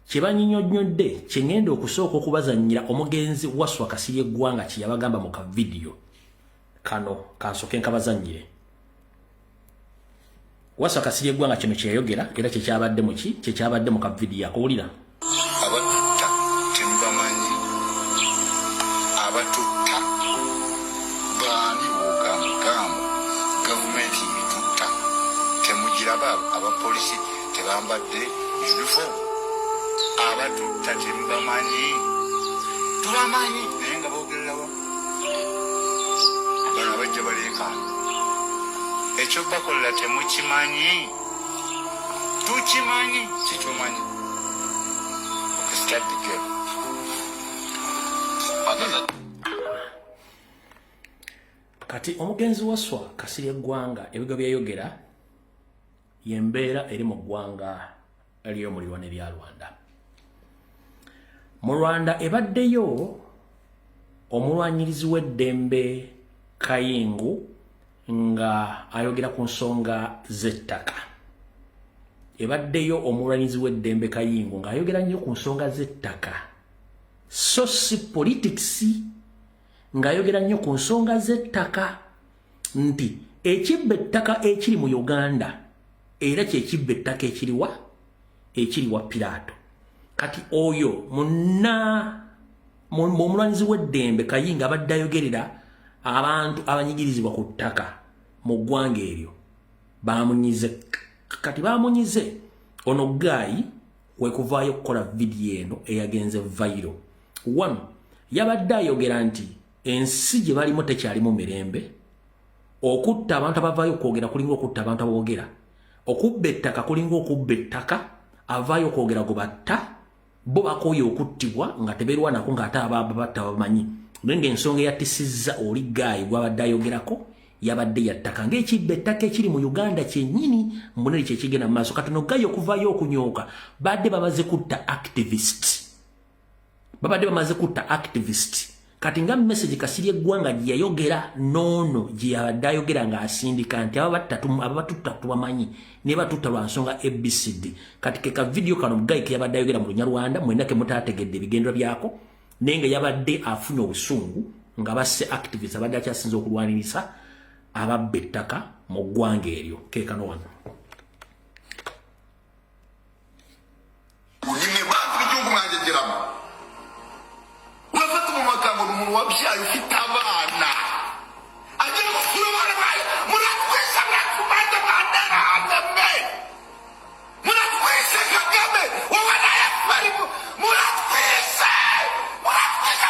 kye bannyonnyodde kye ngenda okusooka okubazannyira omugenzi Wasswa Kasirye Gwanga kye yabagamba mu ka video kano kansooke nkabazannyire. Wasswa Kasirye Gwanga kino kye yayogera era kye kyabadde mu ki kye kyabadde mu ka video akowulira. Abatutta temubamanyi abatutta baani bugambugamba gavumenti itutta temugiraba abapolisi tebambadde uniform abatutta temubamanyi tubamanyi naye nga boogererawa bano abajja baleekaana ekyo bakolera temukimanyi tukimanyi kitumanyi start the game. Kati omugenzi Wasswa Kasirye Gwanga ebigo byayogera yembeera eri mu ggwanga ery'omulirwana erya Rwanda. Mu Rwanda ebaddeyo omulwanyirizi w'eddembe Kayingu nga ayogera ku nsonga z'ettaka. Ebaddeyo omulwanyirizi w'eddembe Kayingu nga ayogera nnyo ku nsonga z'ettaka. So si politics ng'ayogera nnyo ku nsonga z'ettaka nti ekibba ettaka ekiri mu Uganda era kyekibba ettaka ekiriwa Pirato. Kati oyo omulwanyirizi w'eddembe Kayingo abadde ayogerera abantu abanyigirizibwa ku ttaka mu ggwanga eryo bamunyize. Kati bamunyize ono Guy wekuvaayo okukola video eno eyagenze viral. One, yabadde ayogera nti ensi gye balimu tekyalimu mirembe. Okutta abantu abavaayo okwogera kulinga okutta abantu aboogera. Okubba ettaka kulinga okubba ettaka. Avaayo okwogera gwe batta bo bakooye okuttibwa nga teberwanako ng'ate ababatta bamanyi. Naye ng'ensonga eyatisizza oli Guy gw'abadde ayogerako yabadde yattaka ng'ekibba ettaka ekiri mu Uganda kyennyini mbuneri kyekigenda mu maaso. Kati no Guy okuvaayo okunyooka badde bamaze kutta activist. Kati nga message Kasirye Gwanga gye yayogera noono gye yabadde ayogera ng'asindika nti ababatutta tubamanyi ne batutta lwa nsonga ABCD. Kati ke ka video kano Guy ke yabadde ayogera mu Lunyarwanda mwenda ke mutaategedde ebigendera byako naye nga yabadde afunye obusungu nga basse activist abadde akyasinza okulwanirisa ababba ettaka mu ggwanga eryo. Ke kano wano. abana agiye gufura abana bayo muratwisha murakumanda bandera hamwe muratwisha Kagame wowe na FPR muratwisha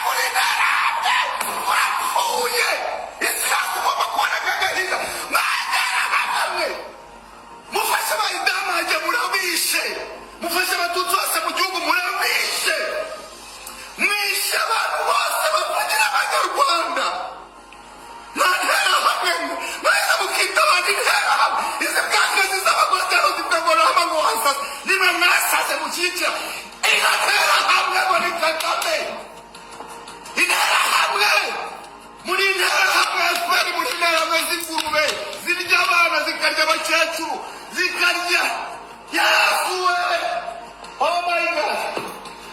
muri ntara hamwe murapfuye isaku bakora kagahinda bandera hamwe mufashe abayidamaje murabishe mufashe abatutsi bose mu gihugu murabishe mwishe abantu bose bavugira abanyarwanda ntantera hamwe mwese mukita abandi ntera hamwe izi bwakazi z'abagotero zitagora hamwe ngo wasaze nimwe mwasaze mukikira inatera hamwe muri Kagame intera hamwe muri intera hamwe FPR muri intera hamwe z'ingurube zirya abana zikarya abakecuru zikarya yarafuwe oh my God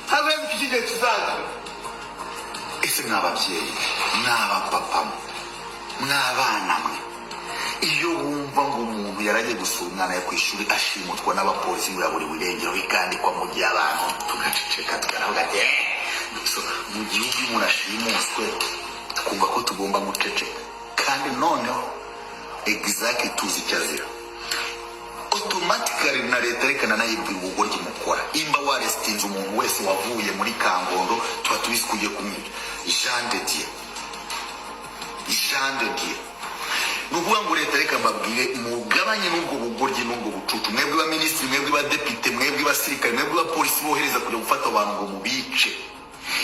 habe ikigege kizaza ese mwababyeyi mwabapapa mwabana mwe iyo wumva ngo umuntu yaragiye gusura umwana yo kwishuri ashimutwa n'abapolisi bura buri burengero bikandikwa mu gihe abantu tugaceceka tukaravuga ati mu gihugu umuntu ashimuswe twumva ko tugomba guceceka kandi noneho exactly tuzi icyazira automatically na leta rekana nayibwira ubugoryi mukora imba warestinze umuntu wese wavuye muri Kangondo tuba tubisikuye kumwica Jean de Dieu nukuvuga ngo leta reka mbabwire mugabanye n'ubwo bugoryi n'ubwo bucucu mwebwe ba minisitiri mwebwe ba depite mwebwe basirikare mwebwe ba polisi bohereza kujya gufata abantu ngo mubice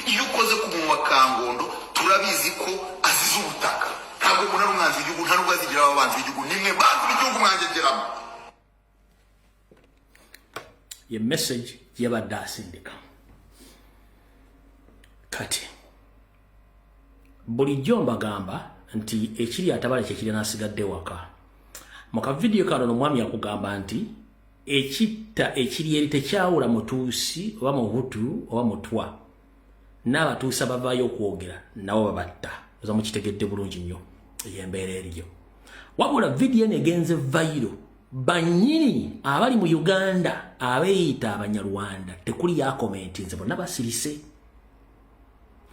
iyo ukoze ku muntu wa Kangondo turabizi ko azize ubutaka ntabwo umuntu ari umwanzi w'igihugu nta nubwo azigira ababanzi b'igihugu nimwe banzi b'igihugu mwangegeramo ye message yabadde asindika kati bulijjo mbagamba nti ekiri atabala kyekiri nasigadde waka muka video kano nomwami yakugamba nti ekitta ekiri eri tekyawula mutuusi oba muhutu oba mutwa n'abatuusa bavaayo okwogera nabo babatta oza mukitegedde bulungi nnyo ey'embeera eriyo wabula video negenze vairo banyini abali mu Uganda abeeyita abanyarwanda tekuli ya komenti nze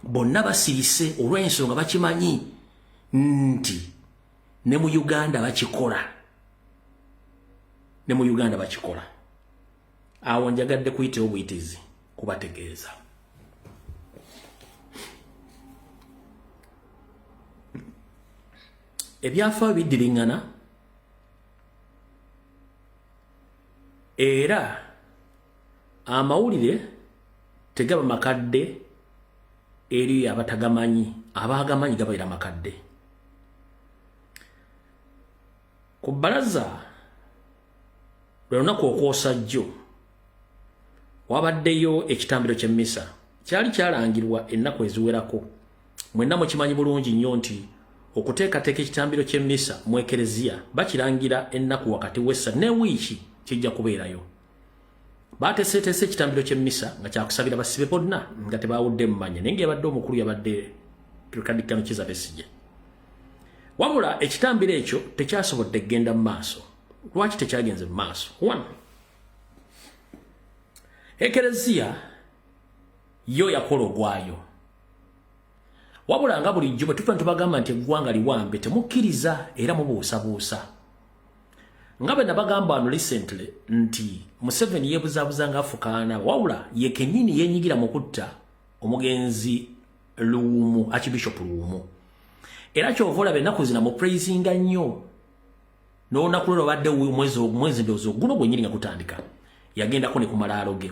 bonna basirise olw'ensonga bakimanyi nti ne mu Uganda bakikola awo njagadde kuyita obuyitizi kubategeeza ebyafaayo biddiringana era amawulire tegaba makadde eri abatagamanyi abagamanyi gabaira makadde ku balaza lwelunaku okwosa jjo wabaddeyo ekitambiro ky'emmisa kyali kyalangirwa ennaku eziwerako mwenna mukimanyi bulungi nnyo nti okuteekateeka ekitambiro ky'emmisa mu ekereziya bakirangira ennaku wakati w'essa ne wiiki kijja kubeerayo bateeseteese ekitambiro ky'emmisa nga kyakusabira basibe bonna nga tebawudde mumanya naye ng'eyabadde omukulu yabadde Kadikano Kizza Besigye wabula ekitambiro ekyo tekyasobodde kgenda mu maaso lwaki tekyagenze mu maaso ekereziya yo yakola ogwayo wabula nga bulijjo bwe tufa ntubagamba nti eggwanga liwambe temukkiriza era mubuusabuusa nga bwe nabagamba wano recently nti Museveni yeebuzaabuza ng'afukaana wabula ye kennyini yeenyigira mu kutta omugenzi Luumu Archbishop Luumu era kyova olaba ennaku zina mu praisinga nnyo n'olunaku lwe lwabadde mwezi ndowooza guno gwennyini nga gutandika yagendako ne ku malaalo ge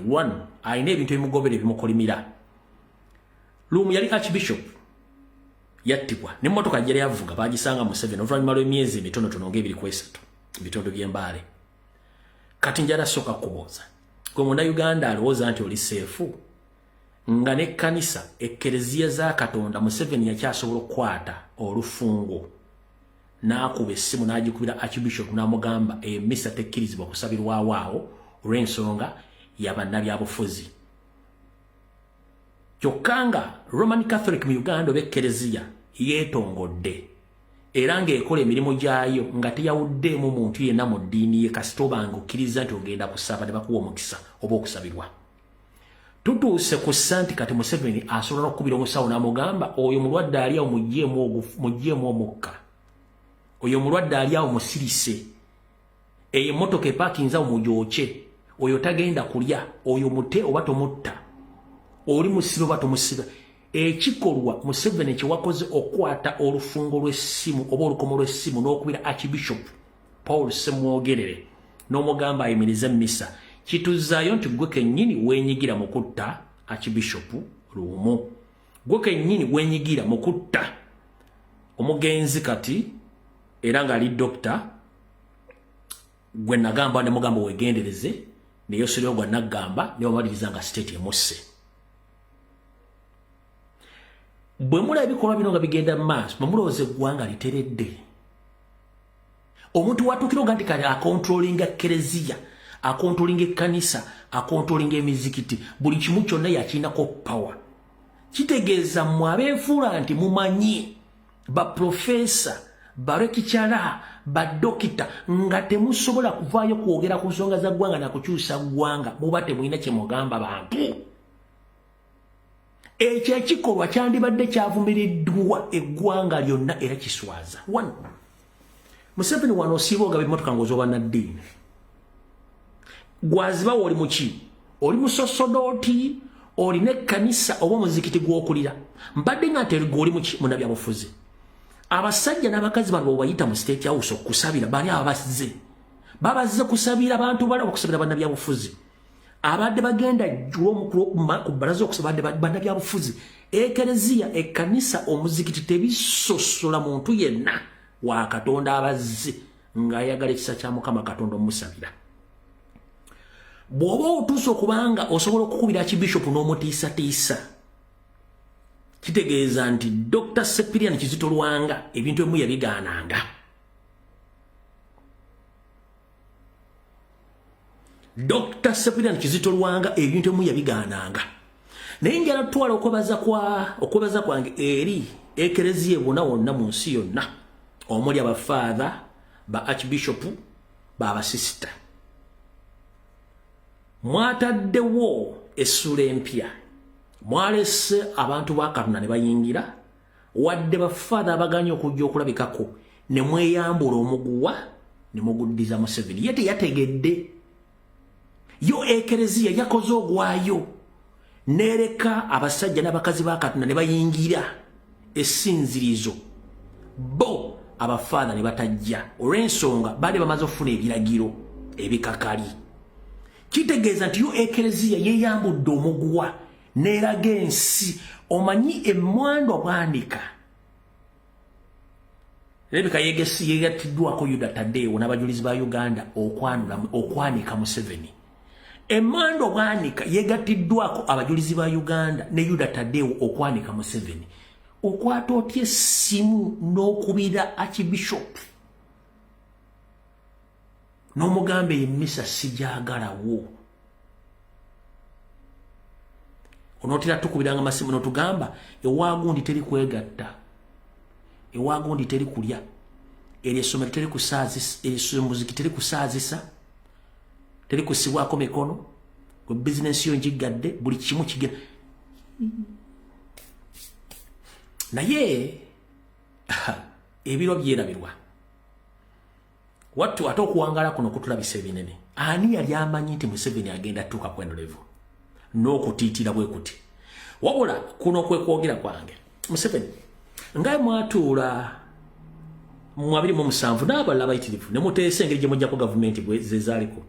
alina ebintu ebimugobera ebimukolimira Luumu yali Archbishop yattibwa n'emmotoka gyali avuga baagisanga Museveni oluvannyuma lw'emyezi emitonotono ng'ebiri ku esatu bitondo by'embaale kati njala soka kubuuza gwe Munnayuganda alowooza nti oli seefu nga n'ekkanisa ekkereziya za Katonda Museveni yakyasobola okukwata olufungo n'akuba essimu n'agikubira Archbishop n'amugamba emmisa tekkirizibwa kusabirwawo awo olw'ensonga y'abannabyabufuzi kyokka nga Roman Catholic mu Uganda oba ekkereziya yeetongodde era ng'ekola emirimu gyayo nga teyawuddeemu muntu yenna mu ddiini ye kasita obanga okkiriza nti ogenda kusaba ne bakuwa omukisa oba okusabirwa tutuuse ku santi kati Museveni asobola okubira omusawo n'amugamba oyo mulwadde ali awo muggyemu omukka oyo mulwadde ali awo musirise eyo emmotoka epakinze awo mujooke oyo tagenda kulya oyo mute oba tomutta oli musibe oba tomusiba ekikolwa Museveni kyewakoze okwata olufungo lw'essimu oba olukomo lw'essimu n'okubira Archbishop Paul Semwogerere n'omugamba ayimirize misa kituzaayo nti gwe kennyini weenyigira mu kutta Archbishop Luumu gwe kennyini weenyigira mu kutta omugenzi kati era ng'ali dokita gwe nagamba ne mugamba weegendereze naye osiriwo gwa naggamba ne bamaliriza nga state emusse bwe mulaba ebikolwa bino nga bigenda mu maaso bwe mulowooza eggwanga literedde omuntu watuukira nga nti kale akontrolinga Kereziya akontrolinga ekkanisa akontrolinga emizikiti buli kimu kyonna yakirinako power kitegeeza mmwe abeefuula nti mumanyi baprofesa barekicara badokita nga temusobola kuvaayo kwogera ku nsonga za ggwanga nakukyusa ggwanga muba temulina kyemugamba bantu ekyo ekikolwa kyandibadde kyavumiriddwa eggwanga lyonna era kiswaza Museveni wano osiiba ogaba emmotoka ng'ozoba naddiini gwazibawo oli muki oli musosodooti olina ekkanisa oba omuzikiti gw'okulira mbadde nga nti gwe oli muki munnabyabufuzi abasajja n'abakazi bano bayita mu state house okusabira bali babazze kusabira abantu bala okusabira bannabyabufuzi abadde bagenda ku bbalaza okusaba bannabyabufuzi ekereziya ekkanisa omuzikiti tebisosola muntu yenna wa Katonda abazze ng'ayagala ekisa kya Mukama Katonda omusabira bw'oba otuuse okubanga osobola okukubira Archbishop n'omutiisatiisa kitegeeza nti Dr. Cyprian Kizito Lwanga ebintu ebimu yabigaananga Dr. Cyprian Kizito Lwanga ebintu ebimu yabigaananga naye njala tutwala okwebaza kwange eri ekereziya ebona wonna mu nsi yonna omuli abafaatha ba Archbishop baabasisita mwataddewo essula empya mwalese abantu ba Katonda ne bayingira wadde bafaatha abaganya okujja okulabikako ne mweyambula omuguwa ne muguddiza Museveni ye teyategedde yo ekereziya yakoze ogwayo nereka abasajja n'abakazi ba Katonda ne bayingira essinzirizo bo abafaatha ne batajja olw'ensonga baali bamaze okufuna ebiragiro ebikakali kitegeeza nti yo ekereziya yeyambudde omuguwa neraga ensi omanyi emmwando bwanika Rebeka yegattiddwako Yuda Taddeewo n'abajulizi ba Uganda okwanika Museveni emmwando bwanika yegattiddwako abajulizi ba Uganda ne Yuda Taddeewo okwanika Museveni okwata otya essimu n'okubira Archbishop n'omugamba emmisa sijaagalawo onootera tukubiranga masimu n'otugamba ewaagundi teri kwegatta ewaagundi teri kulya eryo essomero teri kusaazisa muziki teri kusaazisa teri kusibwako mikono gwe bizinensi yo njigadde buli kimu kigenda naye ebiro byerabirwa wattu ate okuwangala kuno kutulabisa ebinene ani yali amanyi nti Museveni agenda tuuka kweno level n'okutiitira bwe kuti wabula kuno kwe kwogera kwange Museveni ngaye mwatuula mu 2007 n'abalala abayitirivu ne muteesa engeri gye mujjako gavumenti ze zaaliko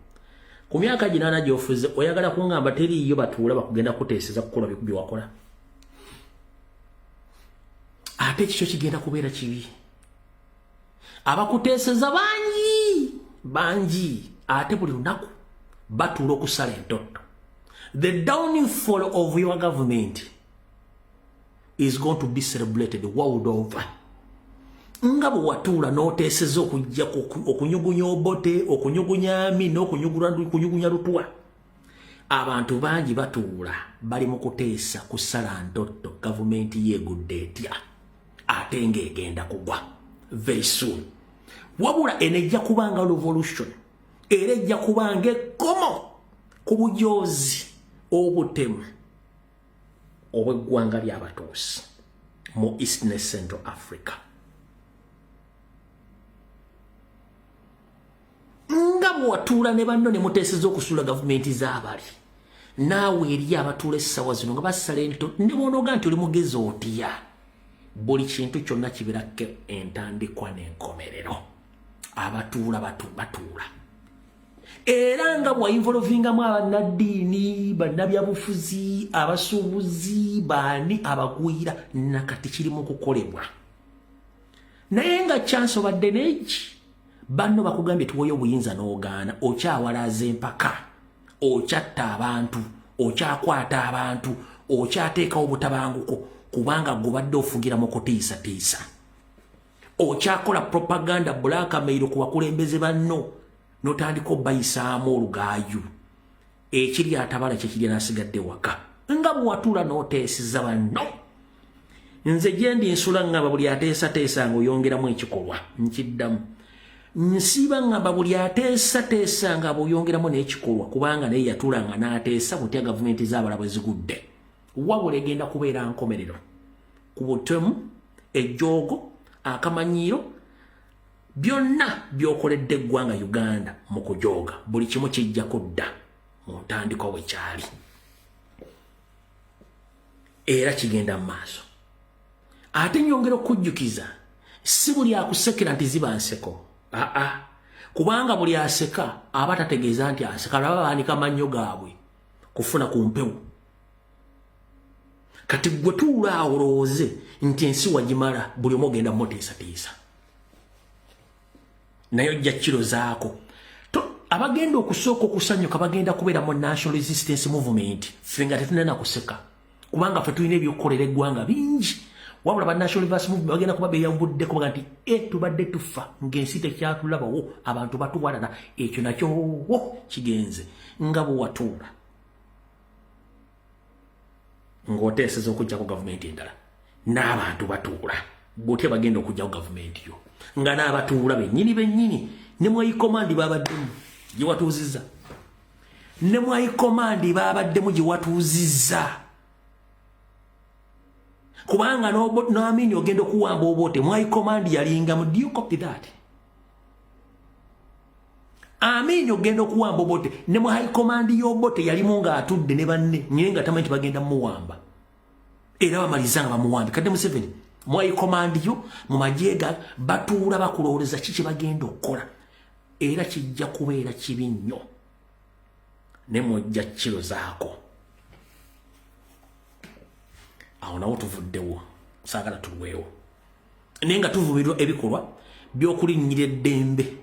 ku myaka ginaana gy'ofuze oyagala kungamba teriiyo batuula bakugenda kuteeseza kukola bye wakola ate ekikyo kigenda kubeera kibi abakuteeseza bangi ate buli lunaku batuula okusala entotto the downfall of your government is going to be celebrated world over nga bwe watuula n'oteeseza okujja okunyugunya obote okunyugunya ami n'okunyugunya lutwa abantu bangi batuula bali mu kuteesa kusala ntotto gavumenti yeegudde etya ate ng'egenda kugwa very soon wabula enejja kubanga revolution era ejja kubanga ekkomo ku bujoozi obutemu obweggwanga ly'abatuusi mu East ne Central Africa. Nga bw'atuula ne banno ne muteeseza okusula gavumenti z'abali naawe eri abatuula essaawa zino nga basala ento ne bw'onooga nti oli mugezi otya buli kintu kyonna kibirako entandikwa n'enkomerero. Abatuula batuula era nga bw'ayinvolovingamu abannaddiini bannabyabufuzi abasuubuzi baani abagwira nakati kiri mu kukolebwa. Naye nga kyansobadde n'eki banno bakugambye tuwoyo obuyinza n'ogaana okyawalaza empaka okyatta abantu okyakwata abantu okyateekawo obutabanguko kubanga gubadde ofugira mu kutiisatiisa okyakola propaganda blackmail ku bakulembeze banno notandika obayisaamu olugaayu ekiri atabala kyekiri nasigadde waka nga bwewatuula n'oteesiza banno. Nze gyendi nsula ngamba buli ateesateesa ng'oyongeramu ekikolwa nkiddamu nsiba ngamba buli ateesateesa nga bw'oyongeramu n'ekikolwa kubanga naye yatuulanga n'ateesa butya gavumenti z'abala bwe zigudde wabula egenda kubeera nkomerero ku butemu ejjoogo akamanyiiro byonna by'okoledde eggwanga Uganda mu kujooga buli kimu kijja kudda mu ntandikwa bwe kyali era kigenda mu maaso. Ate nyongera okujjukiza si buli akusekera nti ziba nseko kubanga buli aseka aba tategeeza nti aseka laba baanika mannyo gaabwe kufuna ku mpewo. Kati gwe tuula awo olowooze nti ensi wagimala buli omu ogenda muteesatiisa naye ojja kiro zaako. Abagenda okusooka okusanyuka bagenda kubeera mu National Resistance Movement ffe nga tetulina kuseka kubanga ffe tulina ebyokukolera eggwanga bingi wabula ba National Resistance Movement bagenda kuba beeyambuddeko baga nti tubadde tufa ng'ensi tekyatulabawo abantu batuwalana ekyo nakyo kigenze nga bwe watuula ng'oteeseza okujjako gavumenti endala n'abantu batuula bw'otya bagenda okujjako gavumenti yo nga n'abatuula bennyini ne mwayikomandi babaddemu gye watuuzizza ne mwayikomandi babaddemu gye watuuzizza kubanga n'amini ogenda okuwamba obote mwayikomandi yalinga mu do you copy that? Amini ogenda okuwamba obote ne mwayikomandi y'obote yalimu ng'atudde ne banne nyine nga tamanyi nti bagenda muwamba era bamaliza nga bamuwambe. Kadde Museveni mwayikomandi yo mu majeega batuula bakulowooleza kiki bagenda okukola era kijja kubeera kibi nnyo ne mwojja kiro zaako. Awo nawo tuvuddewo saagala tulwewo naye nga tuvumirwa ebikolwa by'okulinnyira eddembe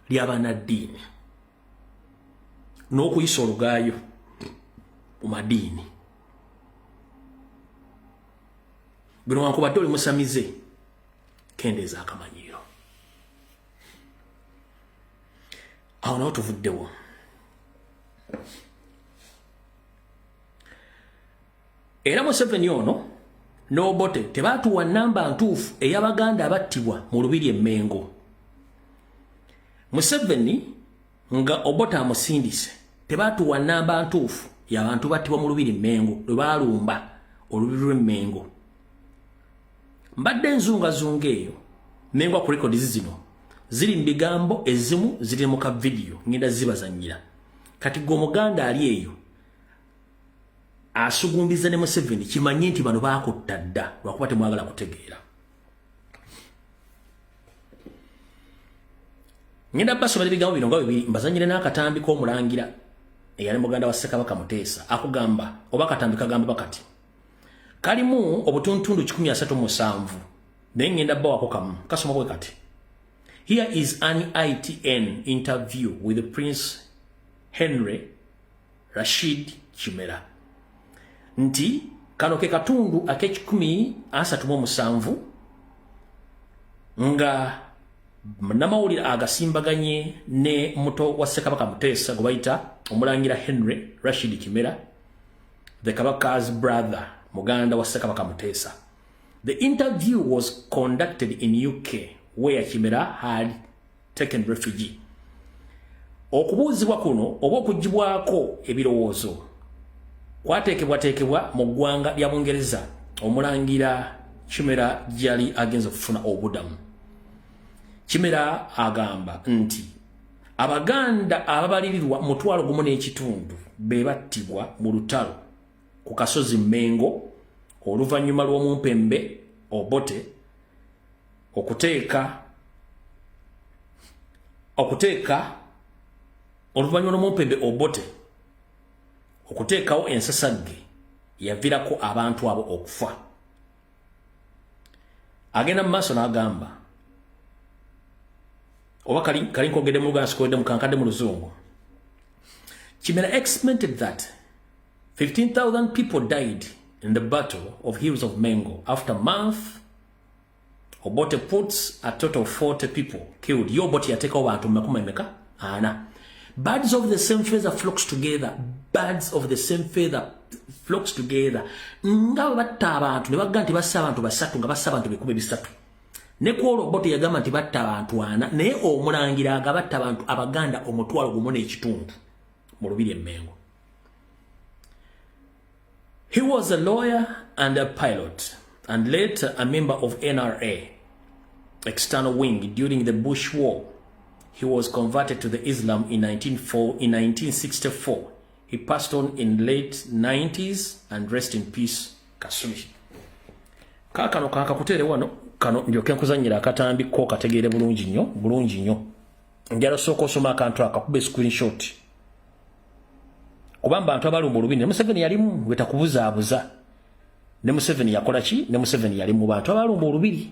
ly'abannaddiini n'okuyisa olugaayo mu madiini. Bino wankubadde oli musamize kendeeza akamanyiiro. Awo nawo tuvuddewo. Era Museveni ono n'Obote tebaatuwa nnamba ntuufu ey'Abaganda abattibwa mu Lubiri e Mengo. Museveni nga Obote amusindise tebaatuwa nnamba ntuufu y'abantu battibwa mu Lubiri e Mengo lwe baalumba olubiri lw'e Mengo. Mbadde nzungazunga eyo Mengo ku rekodi zino ziri mu bigambo ezimu ziri mu ka video ngenda zibazannyira. Kati gwe Omuganda ali eyo asugumbiza ne Museveni kimanyi nti bano baakutta dda lwakuba temwagala kutegeera. Ngenda basomera ebigambo bino nga bibiri mbazannyire n'akatambi k'omulangira eyali muganda wa Ssekabaka Muteesa akugamba oba akatambi kagamba bakati kalimu obutuntundu 137 naye ngenda bawako kamu kasoma bwe kati. Here is an ITN interview with Prince Henry Rashid Kimera. Nti kano ke katundu ake-137 nga namawulire agasimbaganye ne muto wa Ssekabaka Muteesa gwe bayita omulangira Henry Rashid Kimera, the Kabaka's brother, muganda wa Ssekabaka Muteesa. The interview was conducted in UK where Kimera had taken refuge. Okubuuzibwa kuno oba okugibwako ebirowoozo kwateekebwa mu ggwanga lya Bungereza omulangira Kimera gyali agenza okufuna obudamu. Kimera agamba nti Abaganda ababalirirwa mu 1.5 be battibwa mu lutalo ku kasozi Mengo oluvannyuma lw'omumpembe Obote okuteeka oluvannyuma lw'omumpembe Obote okuteekawo ensasagge yavirako abantu abo okufa. Agenda mu maaso n'agamba oba kali nkogedde mu Luganda sikwedde mu kankadde mu Luzungu. Kimera estimated that 15,000 people died in the Battle of Hills of Mengo. After a month, Obote puts a total of 40 people killed. Yo Obote yateka abantu makumi emeka ana. Birds of the same feather flocks together. Birds of the same feather flocks together. Nga batta abantu ne bagamba nti bassa abantu basatu nga bassa abantu 13. Ne kwolo Obote yagamba nti batta abantu ana naye omulangira agabatta abantu Abaganda omutwalo gumu n'ekitundu mu Lubiri e Mengo. He was a lawyer and a pilot, and later a member of NRA, external wing during the Bush War. He was converted to the Islam in 1964. He passed on in late 90s and rest in peace, Kasumi. Kakano kutere wano, kano ndyoke nkuzannyira akatambi ko kategeere bulungi nnyo. Njala soko soma akantu akakube screenshot. Kubamba abantu abalumba olubiri ne Museveni yalimu wetakubuzaabuza. Ne Museveni yakola ki? Ne Museveni yali mu bantu abalumba olubiri.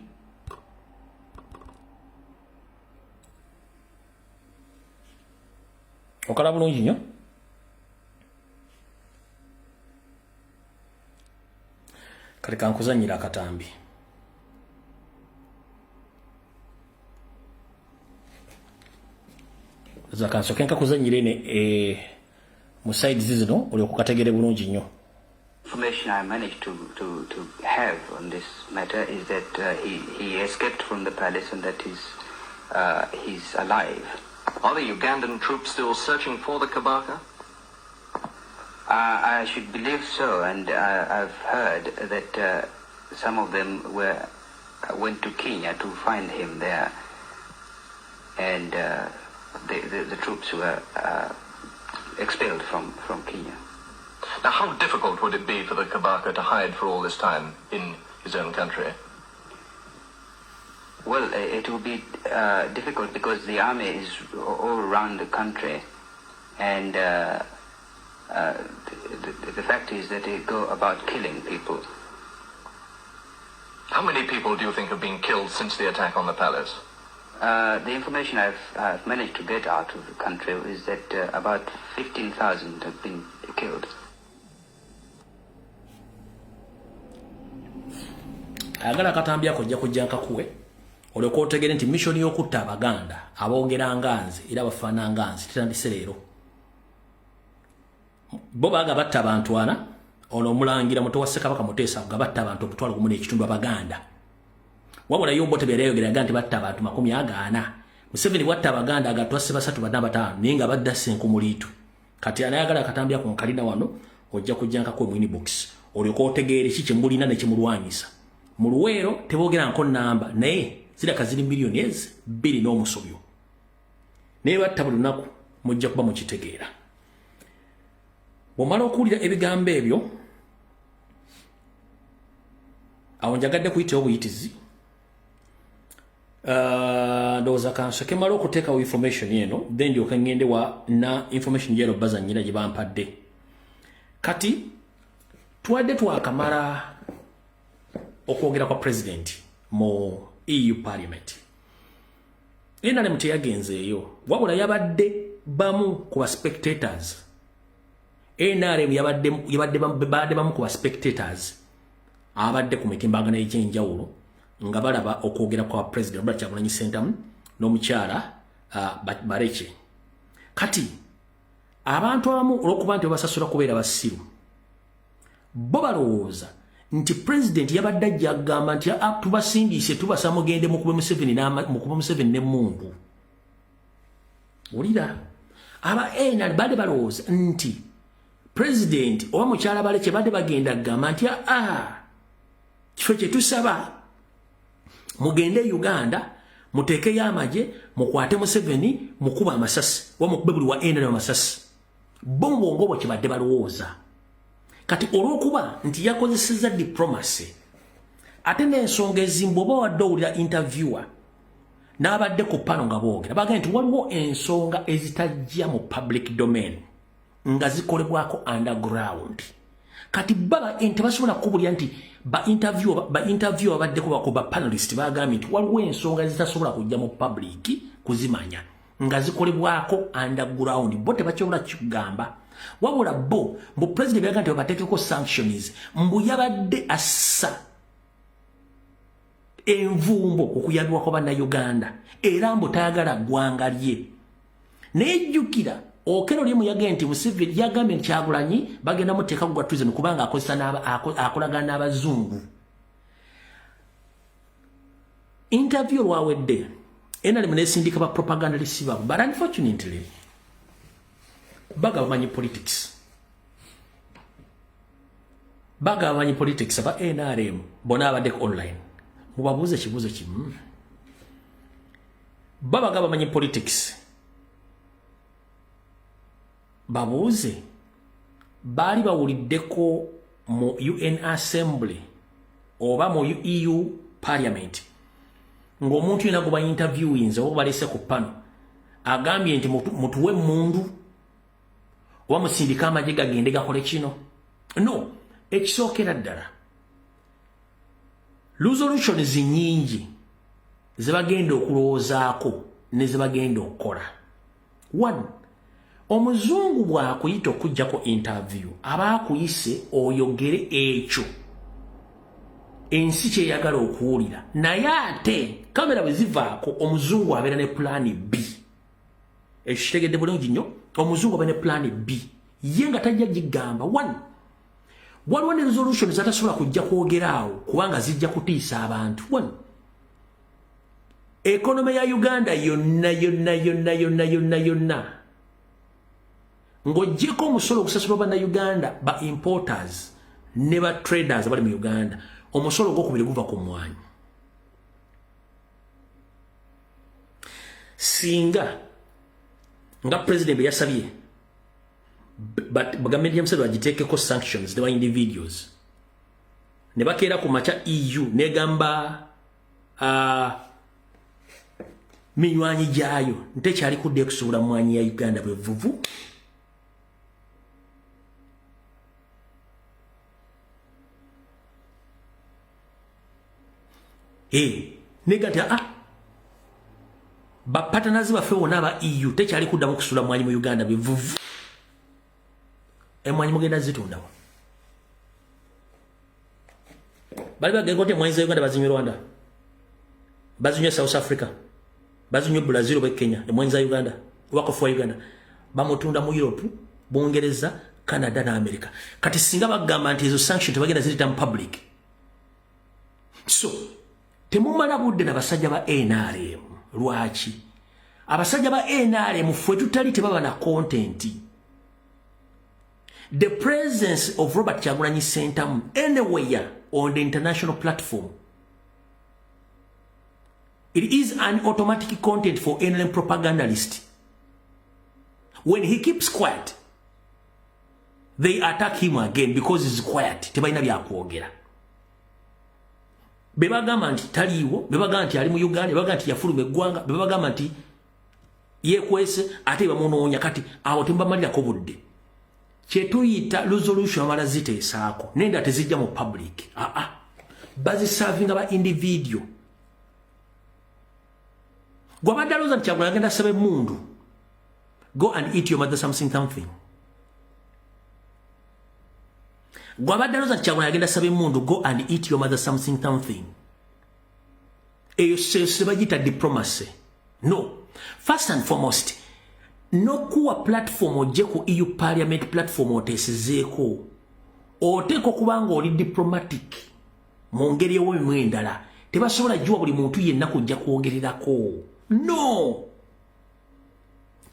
Okala bulungi nnyo. Kale kankuzannyira akatambi. Zakansoke nkakuzannyire ne Musaid zizino oli okukategere bulungi nnyo. Information I managed to have on this matter is that he escaped from the palace and that he's alive. Are the Ugandan troops still searching for the Kabaka? I should believe so, and I've heard that some of them went to Kenya to find him there, and the troops were expelled from Kenya. Now, how difficult would it be for the Kabaka to hide for all this time in his own country? Well, it will be difficult because the army is all around the country, and the fact is that they go about killing people. How many people do you think have been killed since the attack on the palace? The information I've managed to get out of the country is that about 15,000 have been killed. Agala katambya kujja kujjanka kuwe oleko otegere nti mission y'okutta Abaganda aboogera nganzi era bafaana nganzi titandise leero bo baga batta abantu ana ono omulangira muto wa Ssekabaka Muteesa gabatta abantu okutwala gumu n'ekitundu Abaganda wabula yo Obote byereyogera nti batta abantu 40. Museveni bwatta Abaganda agatwase basatu badamba 5 ninga badda senku mulitu kati anayagala katambya ku nkalina wano ojja kujjanka ku mwini box oleko otegere ki kyembulina ne kimulwanyisa mu Luweero teboogera nko namba naye ziraka ziri milioni 2 n'omusobyo naye batta buli lunaku mujja kuba mukitegeera. Bw'omala okuwulira ebigambo ebyo awo njagadde kuyita obuyitizi ndowooza kansoke mala okuteekawo information eno then ndyoke ngende wa na information gyero bazannyira gye bampadde. Kati twadde twakamala okwogera kwa president mu EU Parliament. NRM teyagenzeeyo wabula yabadde bamu ku ba spectators. NRM yabadde bamu ku ba spectators abadde ku mitimbagano egy'enjawulo nga balaba okwogera kwa president Robert Kyagulanyi Ssentamu n'omukyala Bareke. Kati abantu abamu olw'okuba nti babasasula kubeera basiru bo balowooza nti president yabadde ajja agamba nti tubasindiise tubasa mugende mukube Museveni n'emmundu. Wulira aba NRM badde balowooza nti president oba mukyala bale kye badde bagenda gamba nti kifo kye tusaba mugende Uganda muteekeyo amagye mukwate Museveni mukuba amasasi wa mukube buli wa NRM amasasi bo bwongo bwe kibadde balowooza kati olw'okuba nti yakozesezza diplomacy ate n'ensonga ezimba oba wadde owulira interviewer n'abadde ku pano nga boogera bagamba nti waliwo ensonga ezitajja mu public domain nga zikolebwako underground kati baba tebasobola kubulya nti ba interview abaddeko bakuba panelist bagambye nti waliwo ensonga ezitasobola kujja mu public kuzimanya nga zikolebwako underground bo tebasobola kigamba wabula bo mbu president byaga nti babateekeko sanctions mbu yabadde assa envumbo okuyambibwako bannayuganda era mbu tayagala ggwanga lye nejjukira okero limu yagambye nti Museveni yagambye nti Kyagulanyi bagenda muteeka gwa treason kubanga akozesa akolagana n'abazungu interview lwawedde NRM nesindika ba propaganda lisiba but unfortunately baga bamanyi politics aba NRM bona abadde online mubabuuze ekibuuzo kimu babaga bamanyi politics babuuze baali bawuliddeko mu UN Assembly oba mu EU Parliament ng'omuntu yena guba interviewinze oba balese ku pano agambye nti mutuwe mundu oba musindika amagye gagende gakole kino no ekisookera ddala resolutions nyingi zebagenda okulowoozaako ne zebagenda okukola one omuzungu bw'akuyita okujjako interview aba akuyise oyogere ekyo ensi kyeyagala okuwulira naye ate kamera bwe zivaako omuzungu abeera ne plan B ekyo kitegedde bulungi nnyo omuzungu abeera ne plan B ye nga tajja gigamba one waliwo ne resolution zatasobola kujja kwogera awo kubanga zijja kutiisa abantu one ekonome ya Uganda yonna ng'oggyeko omusolo ogusasulwa bannayuganda ba importers ne ba traders abali mu Uganda omusolo gwokubiri guva ku mmwanyi singa nga president bwe yasabye gavumenti ya Museveni bagiteekeko sanctions ne ba individuals ne bakeera ku maca EU negamba minywanyi gyayo ntekyali kudde kusuubula mmwanyi ya Uganda bwe vuvu negati bapatanazi baffe wonna aba EU tekyali kuddamu kusula mwanyi mu Uganda bivuvu emwanyi mugenda zitundawo bali bagenda nti emwanyi za Uganda bazinywe Rwanda bazinywe South Africa bazinywe Brazil oba Kenya emwanyi za Uganda wakofu wa Uganda bamutunda mu Europe Bungereza Canada na America kati singa bagamba nti ezo sanction tebagenda zirita mu public so temumala budde n'abasajja ba NRM lwaki abasajja ba NRM fwe tutali tebaba na content the presence of Robert Kyagulanyi Ssentamu anywhere on the international platform it is an automatic content for NRM propagandist when he keeps quiet they attack him again because he's quiet tebalina byakwogera bebagamba nti taliiwo bebagamba nti ali mu Uganda bebagamba nti yafuluma eggwanga bebagamba nti yekwese ate bamunoonya kati awo tembamalirako budde kyetuyita resolution amala ziteesaako nenda tezijja mu public bazisavinga ba individual gwabadde alooza nti Kyagulanyi agenda asaba emmundu go and eat your mother something gwabadde alooza nti Kyagulanyi agenda asaba emmundu go and eat your mother something eyo sebagiyita diplomacy no first and foremost nokuwa platform ojje ku EU Parliament platform oteesezeeko oteeka okubanga oli diplomatic mu ngeri ewemu endala tebasobola jjuwa buli muntu yenna kujja kwogererako no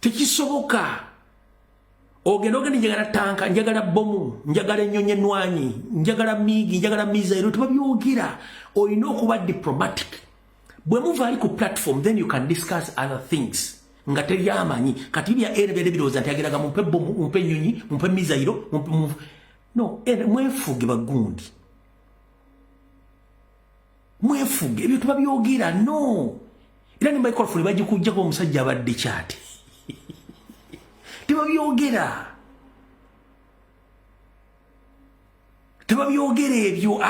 tekisoboka ogenda njagala tanka njagala bomu njagala ennyonyi nwanyi njagala migi njagala mizairo tebabyogera olina okuba diplomatic bwe muvaali ku platform then you can discuss other things nga teri amanyi kati bya ere birowooza nti ageraga mumpe bomu mumpe ennyonyi mumpe mizairo no mwefuge bagundi mwefuge ebyo tebabyogera no era ne microphone bagikujjako omusajja abadde kyati tebabyogera ebyo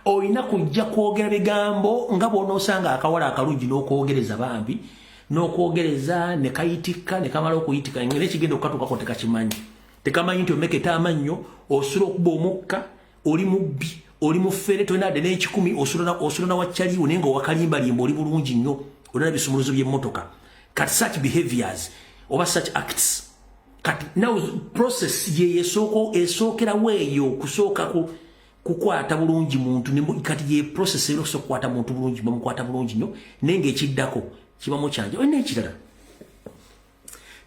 olina kujja kwogera bigambo nga bw'onoosanga akawala akalungi n'okwogereza bambi n'okwogereza ne kayitika ne kamala okuyitika ngene kigenda okukatukako tekakimanyi tekamanyi nti omeketa amannyo osula okuba omukka oli mubbi oli mufere tonade n'ekikumi osula wa kyaliwo naye nga owakalimbalimba oli bulungi nnyo olina bisumuluzo by'emmotoka kati such behaviors oba such acts kati now process ye esookerawo eyo kusooka kukwata bulungi muntu kati ye process eyo okusobola kukwata muntu bulungi bamukwata bulungi nnyo naye ng'ekiddako kibamu kyanja olina ekirala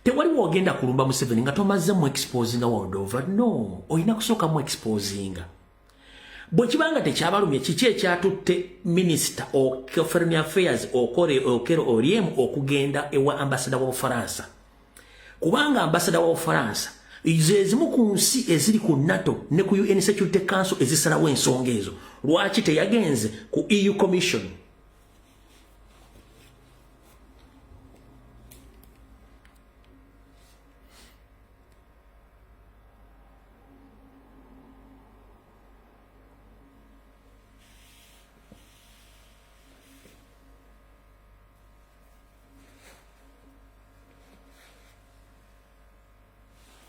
tewaliwo ogenda kulumba Museveni nga tomaze mu exposinga world over no olina kusooka mu exposinga bwe kibanga tekyabalumye kiki ekyatutte minisita of foreign affairs Okero Oryem okugenda ewa ambassador wa Bufaransa kubanga ambassador wa Bufaransa ezimu ku nsi eziri ku NATO ne ku UN Security Council ezisalawo ensonga ezo lwaki teyagenze ku EU Commission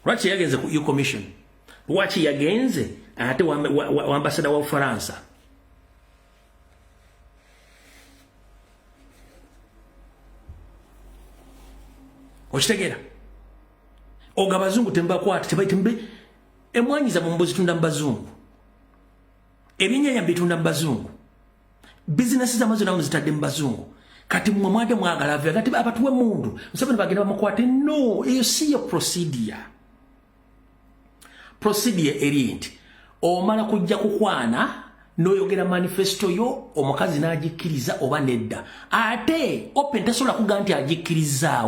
lwaki yagenze ku EU Commission lwaki yagenze ate wa ambassador wa Bufaransa okitegeera oga abazungu tembakwata tebayitembe emwanyi za mumbuzi tunda mbazungu ebyenyanja bitunda mbazungu bizinesi z'amazo namu zitadde mbazungu kati mwe mwade mwagala avya kati abatuwe mundu Museveni bagenda bamukwate no eyo si yo procedure eri nti omala kujja kukwana noyogera manifesto yo omukazi n'agikkiriza oba nedda ate open tasobola kugamba nti agikkiriza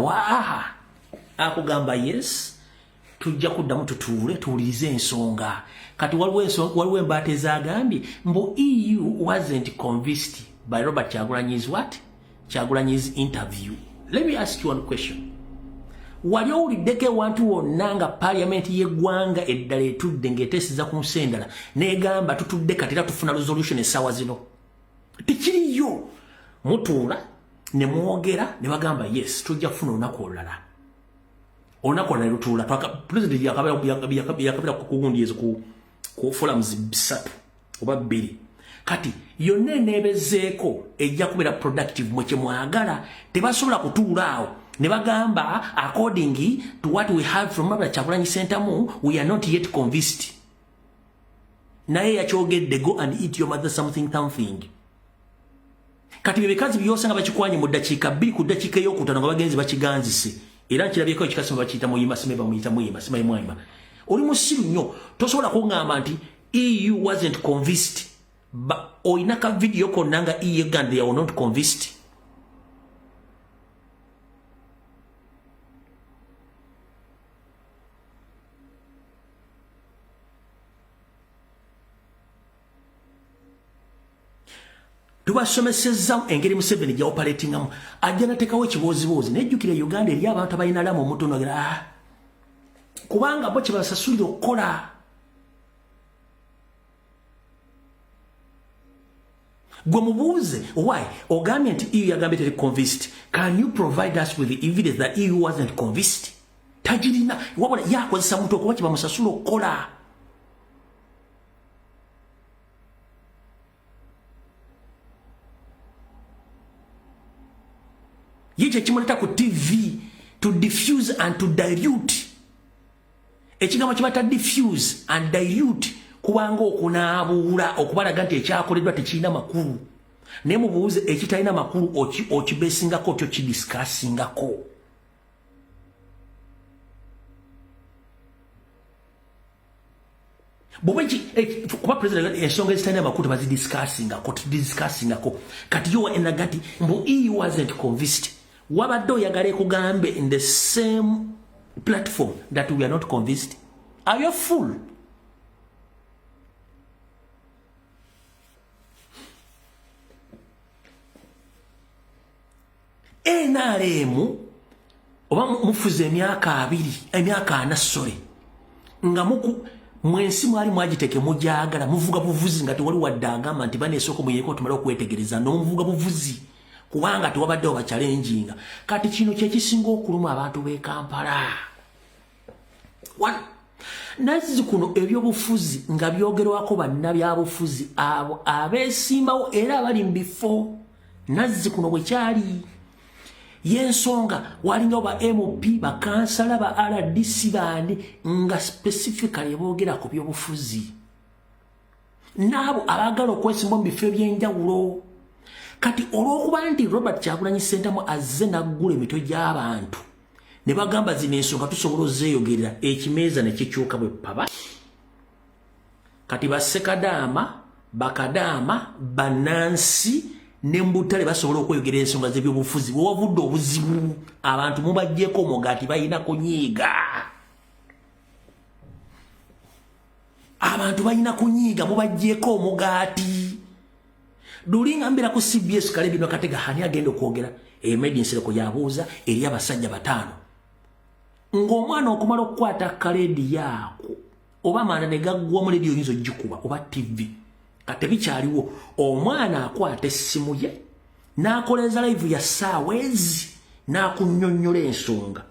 akugamba yes tujja kuddamu tutuule tuwulirize ensonga kati waliwo embaata ezagambye mbu EU wasn't convinced by Robert Kyagulanyi's what? Kyagulanyi's interview. Let me ask you one question. Wali owuliddeko ewantu wonna nga parliament y'eggwanga eddala etudde ng'eteesiza ku nsi endala n'egamba tutudde kati era tufuna resolution essaawa zino tekiriyo mutuula ne mwogera ne bagamba yes tujja kufuna olunaku olulala lutuula president yakabira ku gundi ezo ku forums 3 oba 2 kati yonna eneebezeeko ejja kubeera productive mwe kyemwagala tebasobola kutuula awo ne bagamba according to what we have from Robert Kyagulanyi Ssentamu we are not yet convinced naye yakyogedde go and eat your mother something kati bebekazi byosanga bakikwanye mu ddakiika 2 ku ddakiika ey'okutaano nga bagenzi bakiganzise era nkirabyeko ekikasima bakiyita muyima sime bamuyita muyima simayi mwayima oli musiru nnyo tosobola kuŋŋamba nti EU wasn't convinced oyina ka video konna nga EU eganda they were not convinced tubasomesezza engeri Museveni gya operatingamu ajja nateekawo ekibooziboozi nejjukira Uganda eri abantu abalina lamu omutono kubanga bo kyebasasulira okukola gwe mubuuze why ogambye nti EU yagambye teri convinced can you provide us with the evidence that EU wasn't convinced tagirina wabula yakozesa muntu okuba kyebamusasula okukola yeche kimuleta ku TV to diffuse and to dilute ekigambo kibata diffuse and dilute kubanga okunaabula okubalaga nti ekyakoleddwa tekirina makulu naye mubuuze ekitalina makulu okibesingako otyo kidiscussingako Bobeji kuba president ensonga ezitanya amakulu discussing ako kati yo enagati mbu he wasn't convinced wabadde oyagala kugambe in the same platform that we are not convinced. Are you a fool? NRM oba mufuze emyaka 2 emyaka 4 sorry nga muku mwensi mwali mwagiteke mujagala muvuga buvuzi nga tewali waddagamba nti banesoko muyeko tumala okwetegereza no muvuga buvuzi kubanga tewabadde oba challenginga kati kino kye kisinga okuluma abantu be Kampala. Nazi kuno ebyobufuzi nga byogerwako bannabyabufuzi abo abeesimbawo era abali mbifo nazi kuno bwe kyali yensonga walinga oba MP bakansala ba RDC bandi nga specifically boogera ku byobufuzi nabo abagala okwesimba mu bifo ebyenjawulo kati olw'okuba nti Robert Kyagulanyi Ssentamu azze naggula emitwe gy'abantu ne bagamba zino ensonga tusobola ozeeyogerera ekimeeza ne kikyuka bwe paba kati Bassekadaama Bakadaama Banansi nembutale basobola okweyogerera ensonga z'ebyobufuzi bwe wavudde obuzibu abantu mubajjeeko omugati bayina kunyiiga abantu bayina kunyiiga mubajjeeko omugati dulinga mbera ku CBS kale bino Katega hani agenda okwogera emedinsereko yabuuza eri abasajja 5 ng'omwana okumala okukwata kaledi yaako oba maana ne gaggwa mu lediyo yinzo gikuba oba TV kati bikyaliwo omwana akwata essimu ye n'akoleza live ya saawezi n'akunnyonnyola ensonga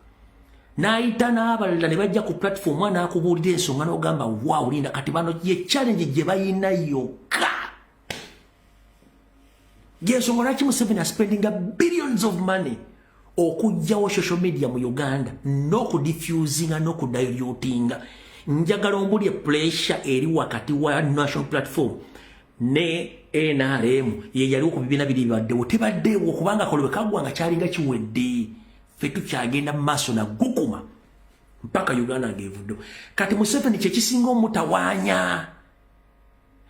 n'ayita n'abalala ne bajja ku platform mwana akubuulira ensonga n'ogamba waaw linda kati bano ye challenge gye bayina yokka gyensonga lwaki Museveni spendinga billions of money okujjawo social media mu Uganda n'okudiffusinga n'okudilutinga njagala ombulye pressure eri wakati wa national platform ne NRM ye yali okubibiina biri baddewo tebaddewo kubanga kolwe kagwanga kyalinga kiwedde ffe tukyagenda mu maaso na gukuma mpaka Uganda ng'evuddo kati Museveni kye kisinga omutawaanya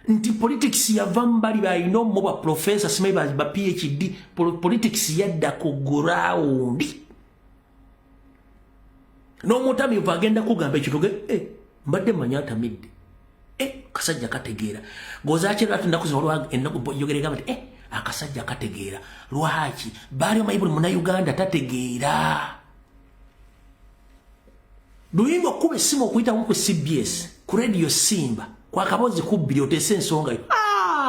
nti politics yava mbali bayina mu ba professor simanyi ba PhD politics yadda ku ground n'omutamiivu agenda kugamba ekituge mbadde manya atamidde kasajja kategeera gozaakira atundaku zino yogerega bati akasajja kategeera lwaki baali omayibuli muna Uganda tategeera luyinga okuba essimu okuyitamu ku CBS ku radio Simba kwa kabozi kubbiri otese ensonga yo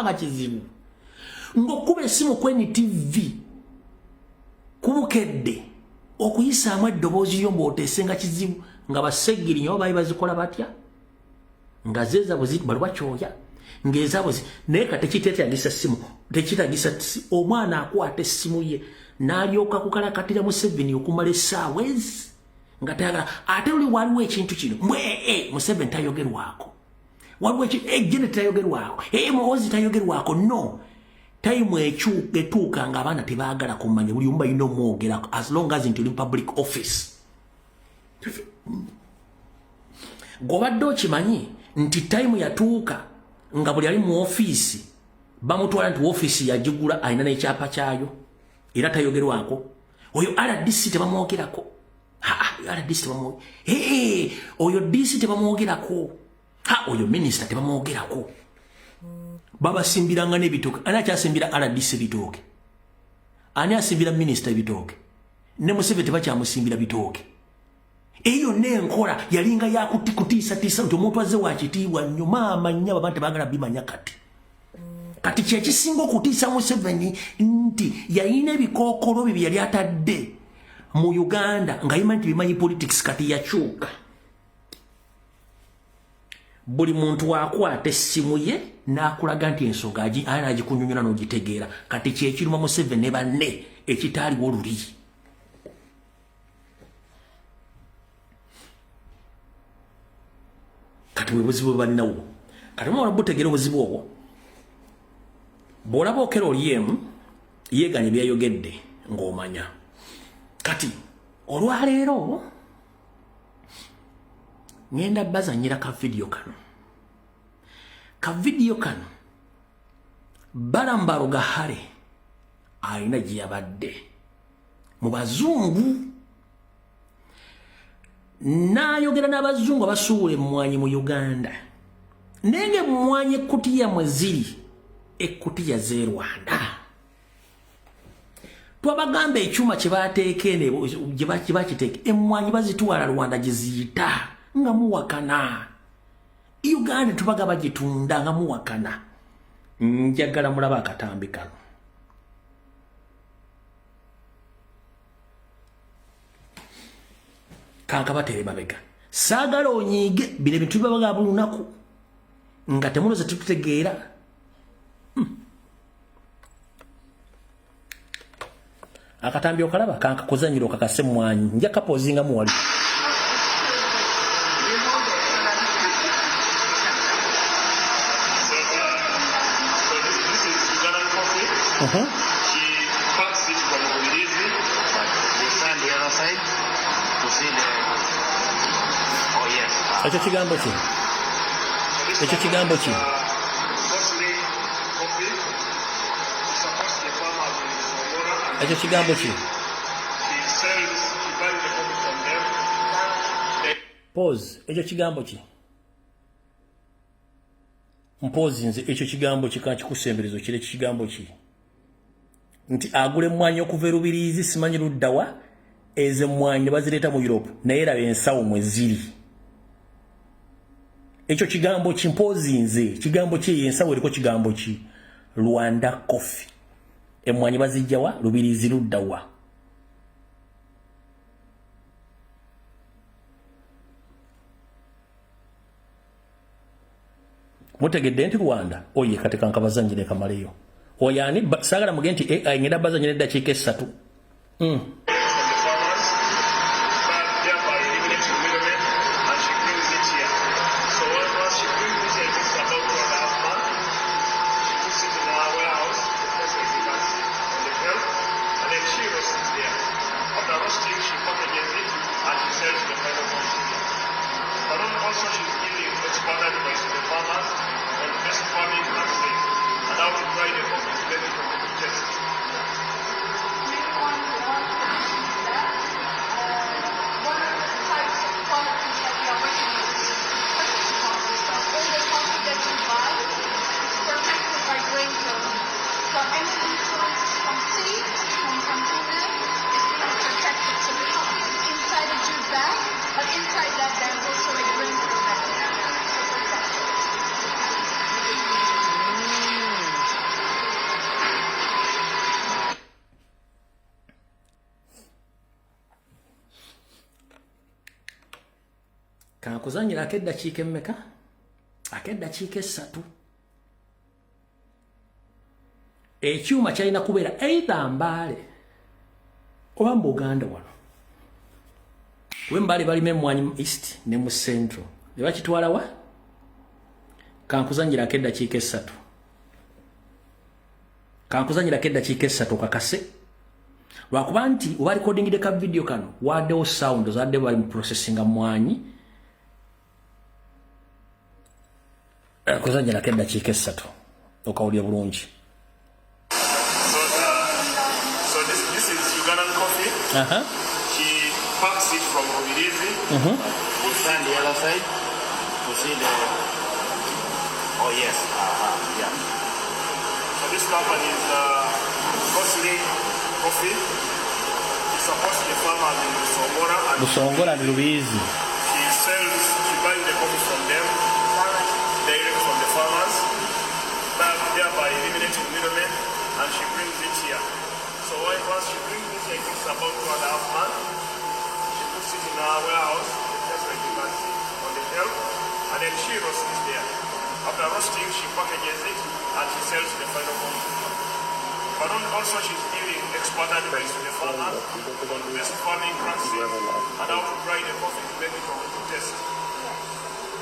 nga kizibu ng'okuba essimu ku NTV kubukedde okuyisaamu eddoboozi yo mbwotese nga kizibu nga baseggiri nyo baali bazikola batya nga zeza bwezikubalwa kyoya ng'ezaabo naye kati tekiteetagisa ssimu tekitagisa omwana akwata essimu ye n'alyoka kukalakatira Museveni okumala essaawa ezi nga tayagala ate oli waliwo ekintu kino Museveni tayogerwako waliwo Janet tayogerwako Muhoozi tayogerwako no time etuuka nga abaana tebaagala kumanya buli omu balina omwogerako as long as nti oli public office gobadde okimanyi nti time yatuuka nga buli ali mu office bamutwala nti office yagigula alina n'ekyapa kyayo era tayogerwako oyo RDC tebamwogerako RDC tebamwogerako oyo DC tebamwogerako oyo minister tebamwogerako babasimbiranga n'ebitooke ani akyasimbira RDC bitooke ani asimbira minister bitooke ne Museveni tebakyamusimbira bitooke eyo n'enkola yalinga yakutiisa nti omuntu azze wakitiibwa nnyo maama nnya abantu tebaagala bimanya kati kyekisinga okutiisa Museveni nti yalina ebikookolo bye yali atadde mu Uganda nga yima nti bimanyi politics kati yakyuka buli muntu wakwata essimu ye n'akulaga nti ensonga anagikunyonyola n'ogitegeera kati kyekiruma Museveni ne banne ekitaaliwo luli kati bwe buzibu balinawo kati mwala butegeera obuzibu obwo bw'olaba okera oliyemu yeeganye byayogedde ng'omanya kati olwaleero ngenda bazanyira ka video kano ka video kano Balambaro Gahare alina gye yabadde mu bazungu n'ayogera n'abazungu abasuula emmwanyi mu Uganda nenge emmwanyi ekkutiya mwe ziri ekkutiya z'e Rwanda twabagamba ekyuma kye baateeka gye bakiteeka emmwanyi bazitwala Rwanda gye ziyita nga muwakana Uganda tubaga bagitunda nga muwakana njagala mulaba akatambi kano kankabatere mabega saagala onyiige bino ebintu bibabaga buli lunaku nga temuloze tutegeera akatambi okalaba kankakuzanyira okakase mmwanyi nja kapozinga muwali She packs it from Ulizi, but they stand the other side to see the. Oh yes. Ekyo kigambo ki? Ekyo kigambo ki? Ekyo kigambo ki? Pause. Ekyo kigambo ki? Mpozi nze ekyo kigambo kikakikusemberezo kire kigambo ki? Nti agule mmwanyi okuva e Rubirizi simanyi luddawa eze mmwanyi bazireeta mu Europe naye era ensawo mwe ziri. Ekyo kigambo ki mpozi nze kigambo ki ensawo eriko kigambo ki? Rwanda Coffee. Emmwanyi bazijjawa Rubirizi luddawa. Mutegedde nti Rwanda oye kati kankabazanyire kamaleyo oyani sagala mugenti AI ngenda bazanyire eddakiika 3 Kankuzanyira akeddakiika emmeka? Akeddakiika 3. Ekyuma kyalina kubeera either Mbale oba mu Buganda wano. Wembale balima emmwanyi mu East ne mu Central. Ne bakitwala wa? Kankuzanyira akeddakiika 3. Kankuzanyira akeddakiika 3 kakase. Lwakuba nti oba recordingide ka video kano waddewo sound zadde bali mu processinga mmwanyi. Kuzanyira akeddakiika 3 okawulya bulungi. So this is Ugandan coffee. She packs it from Rubirizi. We stand the other side to see the. Oh yes. Yeah. So this company is Costly Coffee. It supports the farmers in Busongora and Rubirizi. She buys the coffee from them direct from the farmers, thereby eliminating middlemen, and she brings it here. So once she brings it here, it's about 2.5 months. She puts it in our warehouse, just like you can see on the shelf, and then she roasts it there. After roasting, she packages it and she sells the final consumer. But also she's giving expert advice to the farmers on the best farming practices and how to dry the coffee to make it of good taste.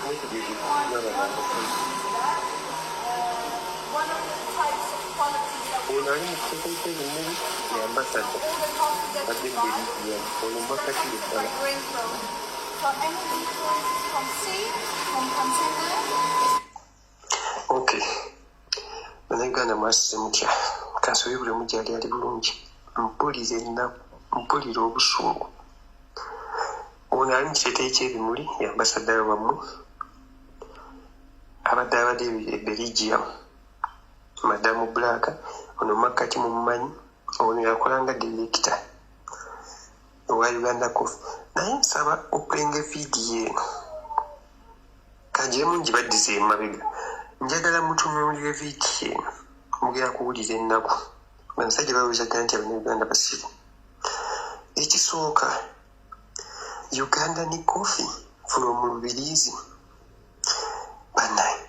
One of the types of qualities that we Okay. Bannayuganda mwasize mutya. Kansobe buli mujja ali bulungi. Mpulira obusungu. Ono ali mu kiteeteeyi ky'ebimuli y'ambasada wammwe. Abadde e Belgium. Madamu Black. Ono Makati mumumanyi. Ono yakolanga director. Owa Uganda Coffee. Naye nsaba okulenga vidiyo eno. Kanjemu njibaddize emabega. Njagala mutunuulire vidiyo eno. Mugera kuwulira ennaku. Bamusajja babuuzaga nti Abannayuganda basiru. Ekisooka, Uganda ni Coffee from Lubirizi. Banaye,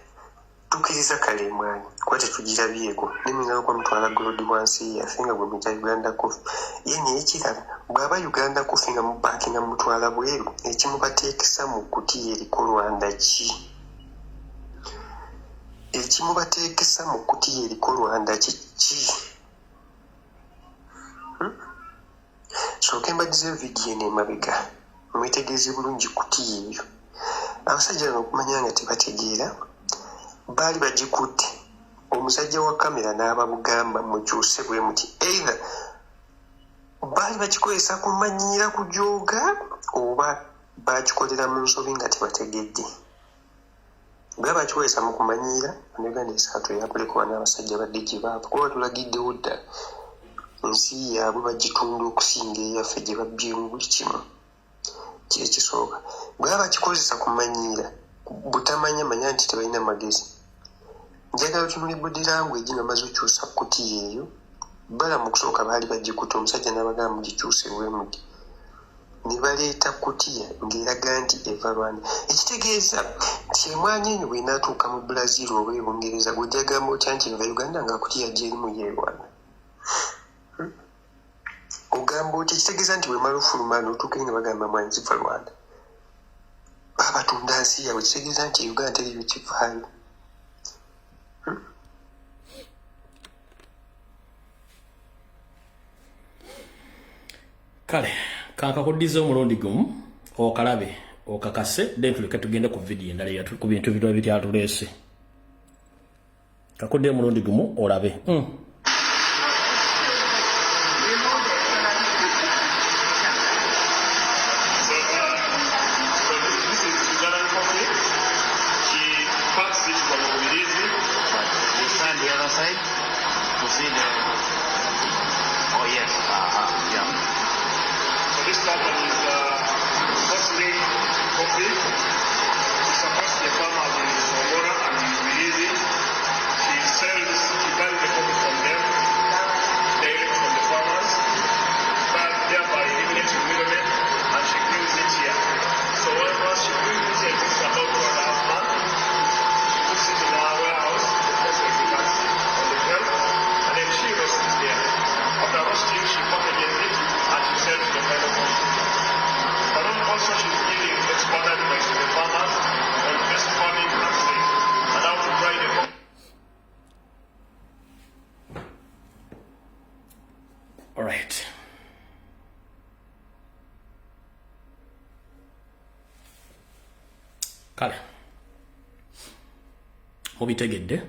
tukiriza kale mwanyi. Kwa tetugirabyeko. Nimina kwa mutwala Golodi wansi yaffe nga gwe muyita Uganda Coffee. Ye naye ekirala, bw'aba Uganda Coffee nga mubaaki nga mutwala bweru, ekimubateekesa mu kkutiya eriko Rwanda ki? Ekimubateekesa mu kkutiya eriko Rwanda ki? Sooka mbaddizeyo vidiyo eno emabega. Mwetegeeze bulungi kkutiya eyo. Abasajja bano okumanya nga tebategeera baali bagikutte. Omusajja wa kamera n'ababugamba mukyuse bwe muti either baali bakikozesa kumanyiira kujooga oba bakikolera mu nsobi nga tebategedde. Bwe bakikozesa mu kumanyiira Uganda esatu yakolekwa n'abasajja badde gye baava kuba tulagiddewo ddala ensi yaabwe bagitunda okusinga eyaffe gye babbye mu buli kimu. Kyekisooka bwe bakikozesa kumanyiira butamanya manya nti tebalina magezi. Njagala otunula body language nga maze okyusa kkutiya eyo. Bala mu kusooka baali bagikutte omusajja n'abagamba mugikyuse bwemuti. Ne baleeta kkutiya ng'eraga nti eva Rwanda. Ekitegeeza nti emwanyi enyo bw'enaatuuka mu Brazil oba e Bungereza gw'ojja gamba otya nti eva Uganda nga kkutiya gy'erimu ye Rwanda. Ogamba otya ekitegeeza nti bw'emala ofuluma n'otuuka nga bagamba mwanyi ziva Rwanda. Babatunda nsi yaabwe ekitegeeza nti Uganda teriyo kivaayo. Kale, kankakuddiza omulundi gumu okalabe okakase then tuleke tugende ku vidiyo endala ku bintu birala byatuleese. Kakudde omulundi gumu olabe. Alright. Kale. Mubitegedde.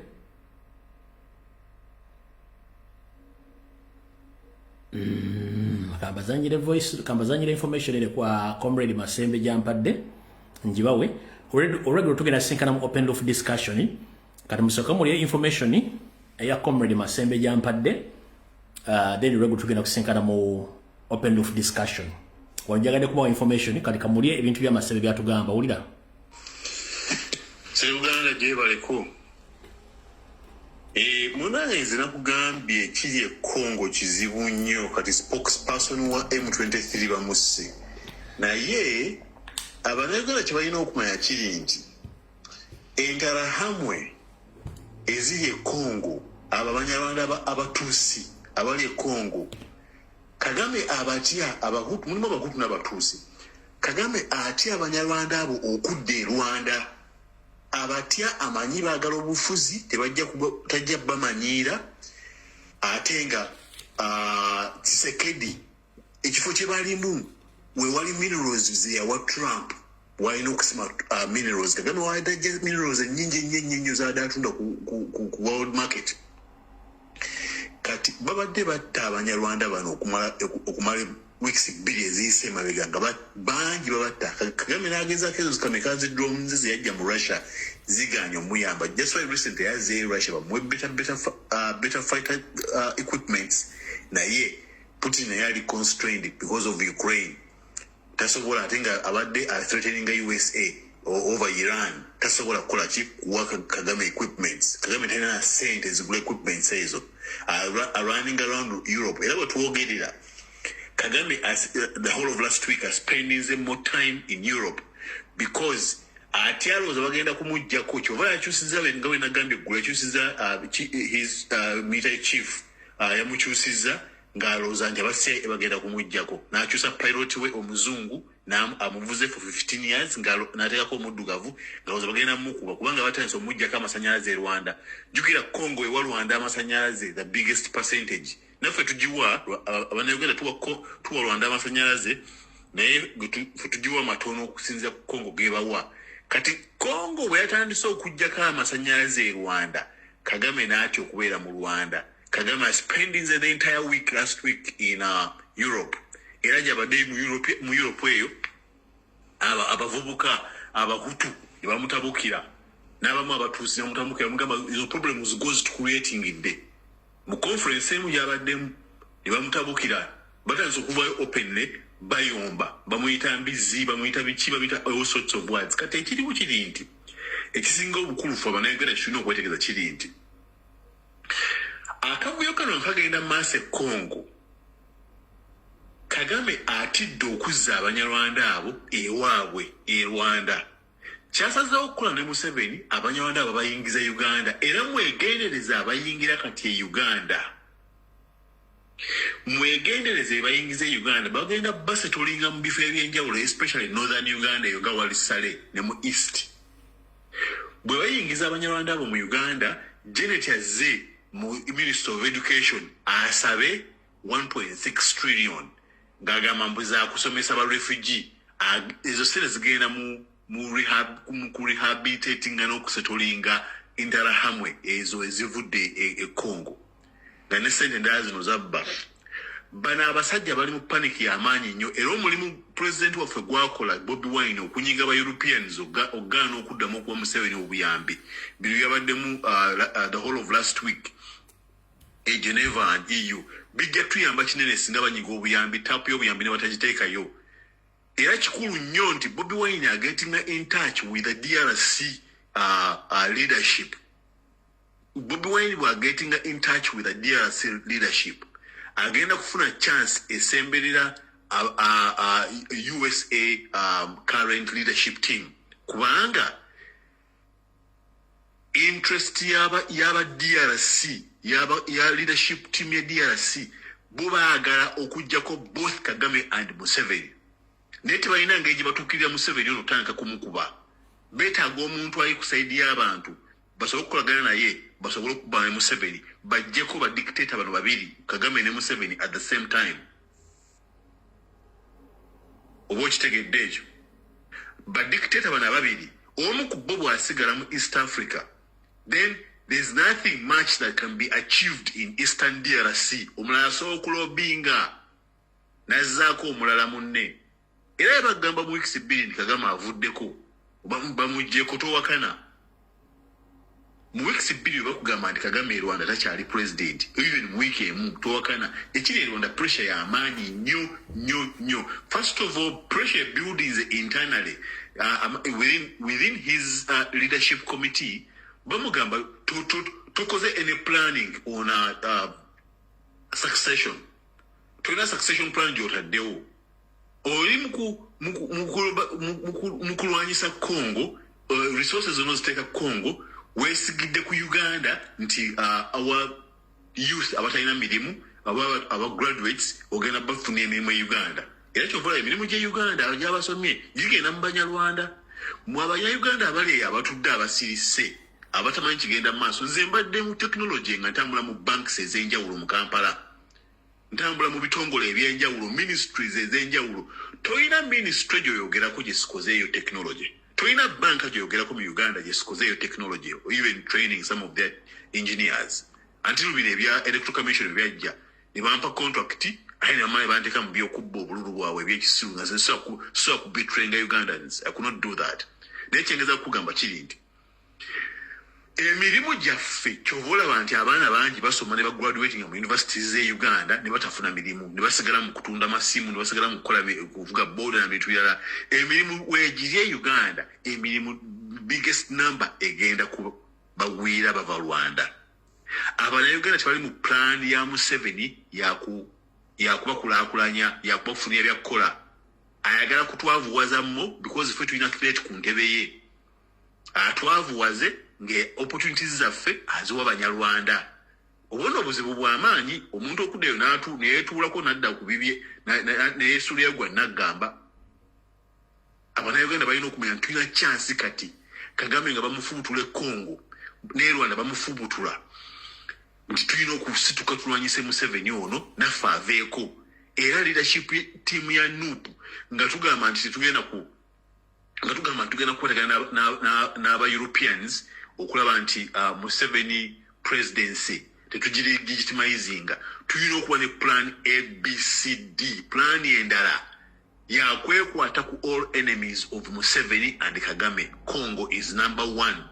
Kambazanyire voice, kambazanyire information ere kwa Comrade Masembe Jampadde. Njibawe. Already tugenda sinkana mu open of discussion. Kati musoka muri information ya Comrade Masembe Jampadde. Then we're going to kusinkana mu open of discussion. Wanjagade kuba information kati kamulie ebintu bya Masebe byatugamba ulira. Uganda gye baleko. Munange nakugambye kiri Congo kizibu nnyo kati spokesperson wa M23 bamusse. Naye Abannayuganda kye balina okumanya kiri nti Interahamwe eziri Congo Abanyarwanda abatuusi abali Congo Kagame abatya abahutu mulimu abahutu n'abatuusi Kagame atya Abanyarwanda abo okudde Rwanda abatya amanyi baagala obufuzi tajja bamanyiira ate nga Tshisekedi ekifo kye balimu we wali minerals ze yawa Trump walina okusima minerals. Kagame wadajja minerals ennyingi nnyo z'adatunda ku world market. Kati babadde batta abanyarwanda bano okumala weeks 2 eziyise emabega nga bangi babatta. Kagame n'agezaako ezo zikamikazi drones zeyajja mu Russia ziganya omuyamba. Just why recently yaze Russia bamuwe better fighter equipments. Naye Putin naye ali constrained because of Ukraine. Tasobola ate nga abadde threatening USA over Iran. Tasobola kukola ki kuwa Kagame equipments. Kagame talina sente zigula equipments ezo. Running around Europe. Era bwetwogerera Kagame the whole of last week spending more time in Europe because atyalooza bagenda kumuggyako kyova yakyusiza nga we nagambye eggulu yakyusiza his military chief yamukyusiza ng'alowooza nti abasiya bagenda kumuggyako n'akyusa pilot we omuzungu amuvuze for 15 years n'ateekako omuddugavu ng'alowooza bagenda mukuba kubanga batandise omuggyako amasanyalaze e Rwanda. Jjukira Congo ewa Rwanda amasanyalaze the biggest percentage. Naffe tugiwa Abannayuganda tuwa Rwanda amasanyalaze naye tugiwa matono okusinziira ku Congo gebawa. Kati Congo bwe yatandise okuggyako amasanyalaze e Rwanda, Kagame n'atya okubeera mu Rwanda. Kagame spending the entire week last week in Europe. Era gyabadde mu Europe eyo abavubuka abahutu ne bamutabukira n'abamu abatuusi ne bamutabukira mugamba izo problems goes to creating it. Mu conference emu gyabaddemu ne bamutabukira batandise okuvayo openly bayomba bamuyita mbizi bamuyita biki bamuyita all sorts of words. Kati ekiriwo kiri nti ekisinga obukulufu Abannayuganda kirina okwetegereza kiri nti akavuyo kano nkagenda maaso e Congo, Kagame atidde okuzza Abanyarwanda abo ewaabwe e Rwanda. Kyasazeewo okukola ne Museveni Abanyarwanda abo bayingiza Uganda era mwegendereza abayingira kati e Uganda. Mwegendereze bayingize Uganda bagenda basetolinga mu bifo ebyenjawulo especially northern Uganda eyo nga wali Sale ne mu east. Bwe bayingiza Abanyarwanda abo mu Uganda, Janet yazze mu Minister of Education asabe 1.6 trillion ng'agamba mbu za kusomesa ba refugee ezo sente zigenda mu rehabilitating n'okusetolinga Interahamwe ezo ezivudde e Congo. Nga ne sente endala zino zabba. Bano abasajja bali mu panic y'amaanyi nnyo era omulimu president waffe gwakola Bobi Wine okunyiga ba Europeans ogaana okuddamu okuwa Museveni obuyambi. Bino byabaddemu the whole of last week e Geneva and EU. Bijja tuyamba kinene singa banyiga obuyambi tapu y'obuyambi ne batagiteekayo. Era kikulu nnyo nti Bobi Wine are getting in touch with the DRC leadership. Bobi Wine were getting in touch with the DRC leadership. Agenda kufuna chance esemberera USA current leadership team. Kubanga interest yaba DRC ya leadership team ya DRC bubaagala okujjako both Kagame and Museveni. Neti balina engeri batukirira Museveni ono tanka kumukuba. Betaaga omuntu ayikusaidia abantu basobola okukolagana naye basobola okuba ne Museveni bajjeko ba dictator bano babiri Kagame ne Museveni at the same time. Oba okitegedde ekyo ba dictator bano babiri omu ku bo bw'asigala mu East Africa, then there's nothing much that can be achieved in Eastern DRC. Omulala asobola okulobinga nazzaako omulala munne. Era bagamba mu weeks 2 nti Kagame avuddeko bamuggyeko towakana. Mu weeks 2 bakugamba nti Kagame e Rwanda takyali president. Even mu week emu towakana. Ekiri e Rwanda pressure y'amaanyi nnyo. First of all, pressure buildings internally within his leadership committee. Bamugamba tukoze any planning on succession. Tulina succession plan gy'otaddewo. Oli mu kulwanyisa Congo, resources onoziteeka Congo, weesigidde ku Uganda nti our youth abatalina mirimu, aba graduates ogenda bafuna emirimu e Uganda. Era kyovola emirimu gye Uganda gy'abasomye gigenda mu Banyarwanda. Mu Abanyayuganda abali abatudde abasirise abatamanyi kigenda maaso. Nze mbadde mu technology nga ntambula mu banks ez'enjawulo mu Kampala. ntambula mu bitongole ebyenjawulo ministries ez'enjawulo toyina ministry gyoyogerako gyesikozeeyo technology toyina banka gyoyogerako mu Uganda gyesikozeeyo technology or even training some of their engineers until bino ebya electoral commission byajja ne bampa contract ayina amaanyi banteeka mu byokubba obululu bwabwe ebyekisiru nga so kubetrayinga Ugandans. I could not do that. Naye kyengeza kugamba kiri nti emirimu gyaffe kyoboolaba nti abaana bangi basoma ne bagraduating mu universities z'e Uganda ne batafuna mirimu ne basigala mu kutunda masimu ne basigala mu kukola kuvuga booda na bintu birala. Emirimu weegiri e Uganda emirimu biggest number egenda bagwira bava Rwanda. Abannayuganda tebali mu plan ya Museveni yakubakulaakulanya yakubafunia byakukola ayagala kutwavuwazammo because ffe tulina threat ku ntebe ye atwavuwaze nge opportunities zaffe aziwa Banyarwanda. Obona obuzibu bw'amaanyi omuntu okuddeyo neyetuulako nadda ku bibye neyesuulira gwa naggamba Abannayuganda balina okumanya nti tulina chance kati Kagame nga bamufubutula Congo ne Rwanda bamufubutula nti tulina okusituka tulwanyise Museveni ono naffe aveeko era leadership team ya NUP nga tugamba nti tugenda kukwatagana n'aba Europeans okulaba nti Museveni presidency tetugilegitimizinga tulina okuba ne plan ABCD plan endala yakwekwata ku all enemies of Museveni and Kagame. Congo is number one.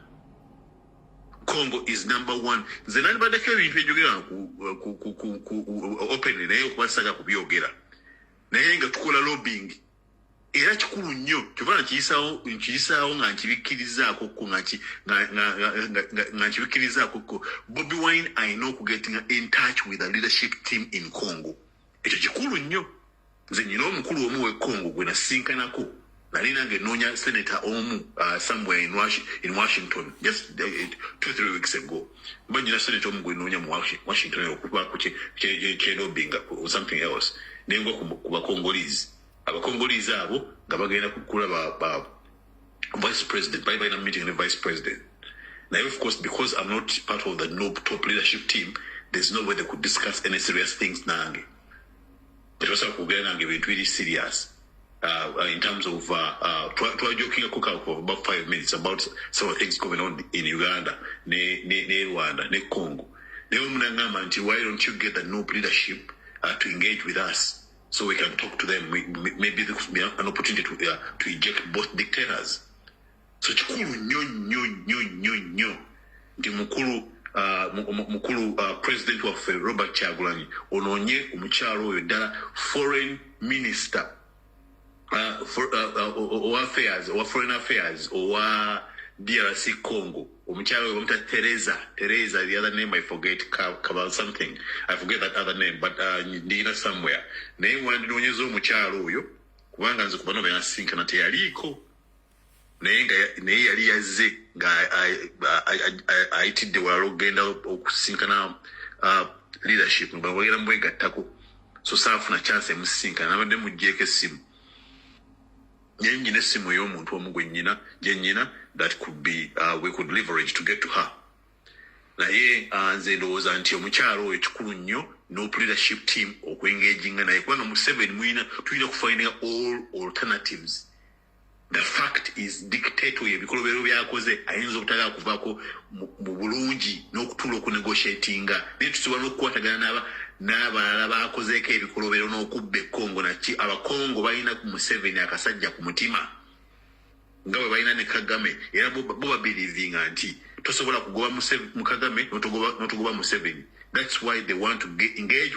Congo is number one. Zenani badeke ebintu ebyogera ku openly naye okubasaga kubyogera naye nga tukola lobbying era kikulu nnyo kyovana nkiyisaawo nga nkibikkirizaako nga nkibikkirizaako ko Bobi Wine ayina okugetting in touch with the leadership team in Congo. Ekyo kikulu nnyo. Nze nyina omukulu omu we Congo gwe nasinkanako nali nange noonya senator omu somewhere in Washington just 2-3 weeks ago. Mba nyina senator omu gwe noonya mu Washington okubaako lobbying or something else nengwa ku bakongolese. Abakongolese abo nga bagenda kukulaba vice president bali balina meeting ne vice president. Now of course because I'm not part of the NUP top leadership team there's no way they could discuss any serious things nange. It was very serious in terms of joking for about 5 minutes about some of the things going on in Uganda, Rwanda, Congo. Why don't you get the NUP leadership to engage with us so we can talk to them? Maybe there could be an opportunity to eject both dictators. So mukulu president waffe Robert Kyagulanyi ononye omukyalo oyo ddala foreign minister owa foreign affairs owa DRC Congo omukyalo oyo bamuta Teresa the other name I forget about something I forget that other name but ndina somewhere naye mwandinonyeza omukyalo oyo kubanga nze kubano byanasinkana teyaliko naye yali yazze nga ayitidde wala ogenda okusinkana leadership nga bagenda mwegattako so saafuna chance emusinkana nabadde muggyeko essimu naye nyina essimu ey'omuntu omu gye nnyina that could be we could leverage to get to her naye nze ndowooza nti omukyalo oyo kikulu nnyo NUP leadership team okwengaginga naye kubanga Museveni tulina kufindinga all alternatives. The fact is dictator ebikolobero byakoze ayinza obutala kuvaako mu bulungi n'okutuula okunegotiatinga naye tusobola n'okukwatagana n'abalala baakozeeko ebikolobero n'okubba Congo naki abakongo balina ku Museveni akasajja ku mutima nga bwe balina ne Kagame era bo babelivinga nti tosobola kugoba mu Kagame n'otugoba Museveni. That's why they want to engage with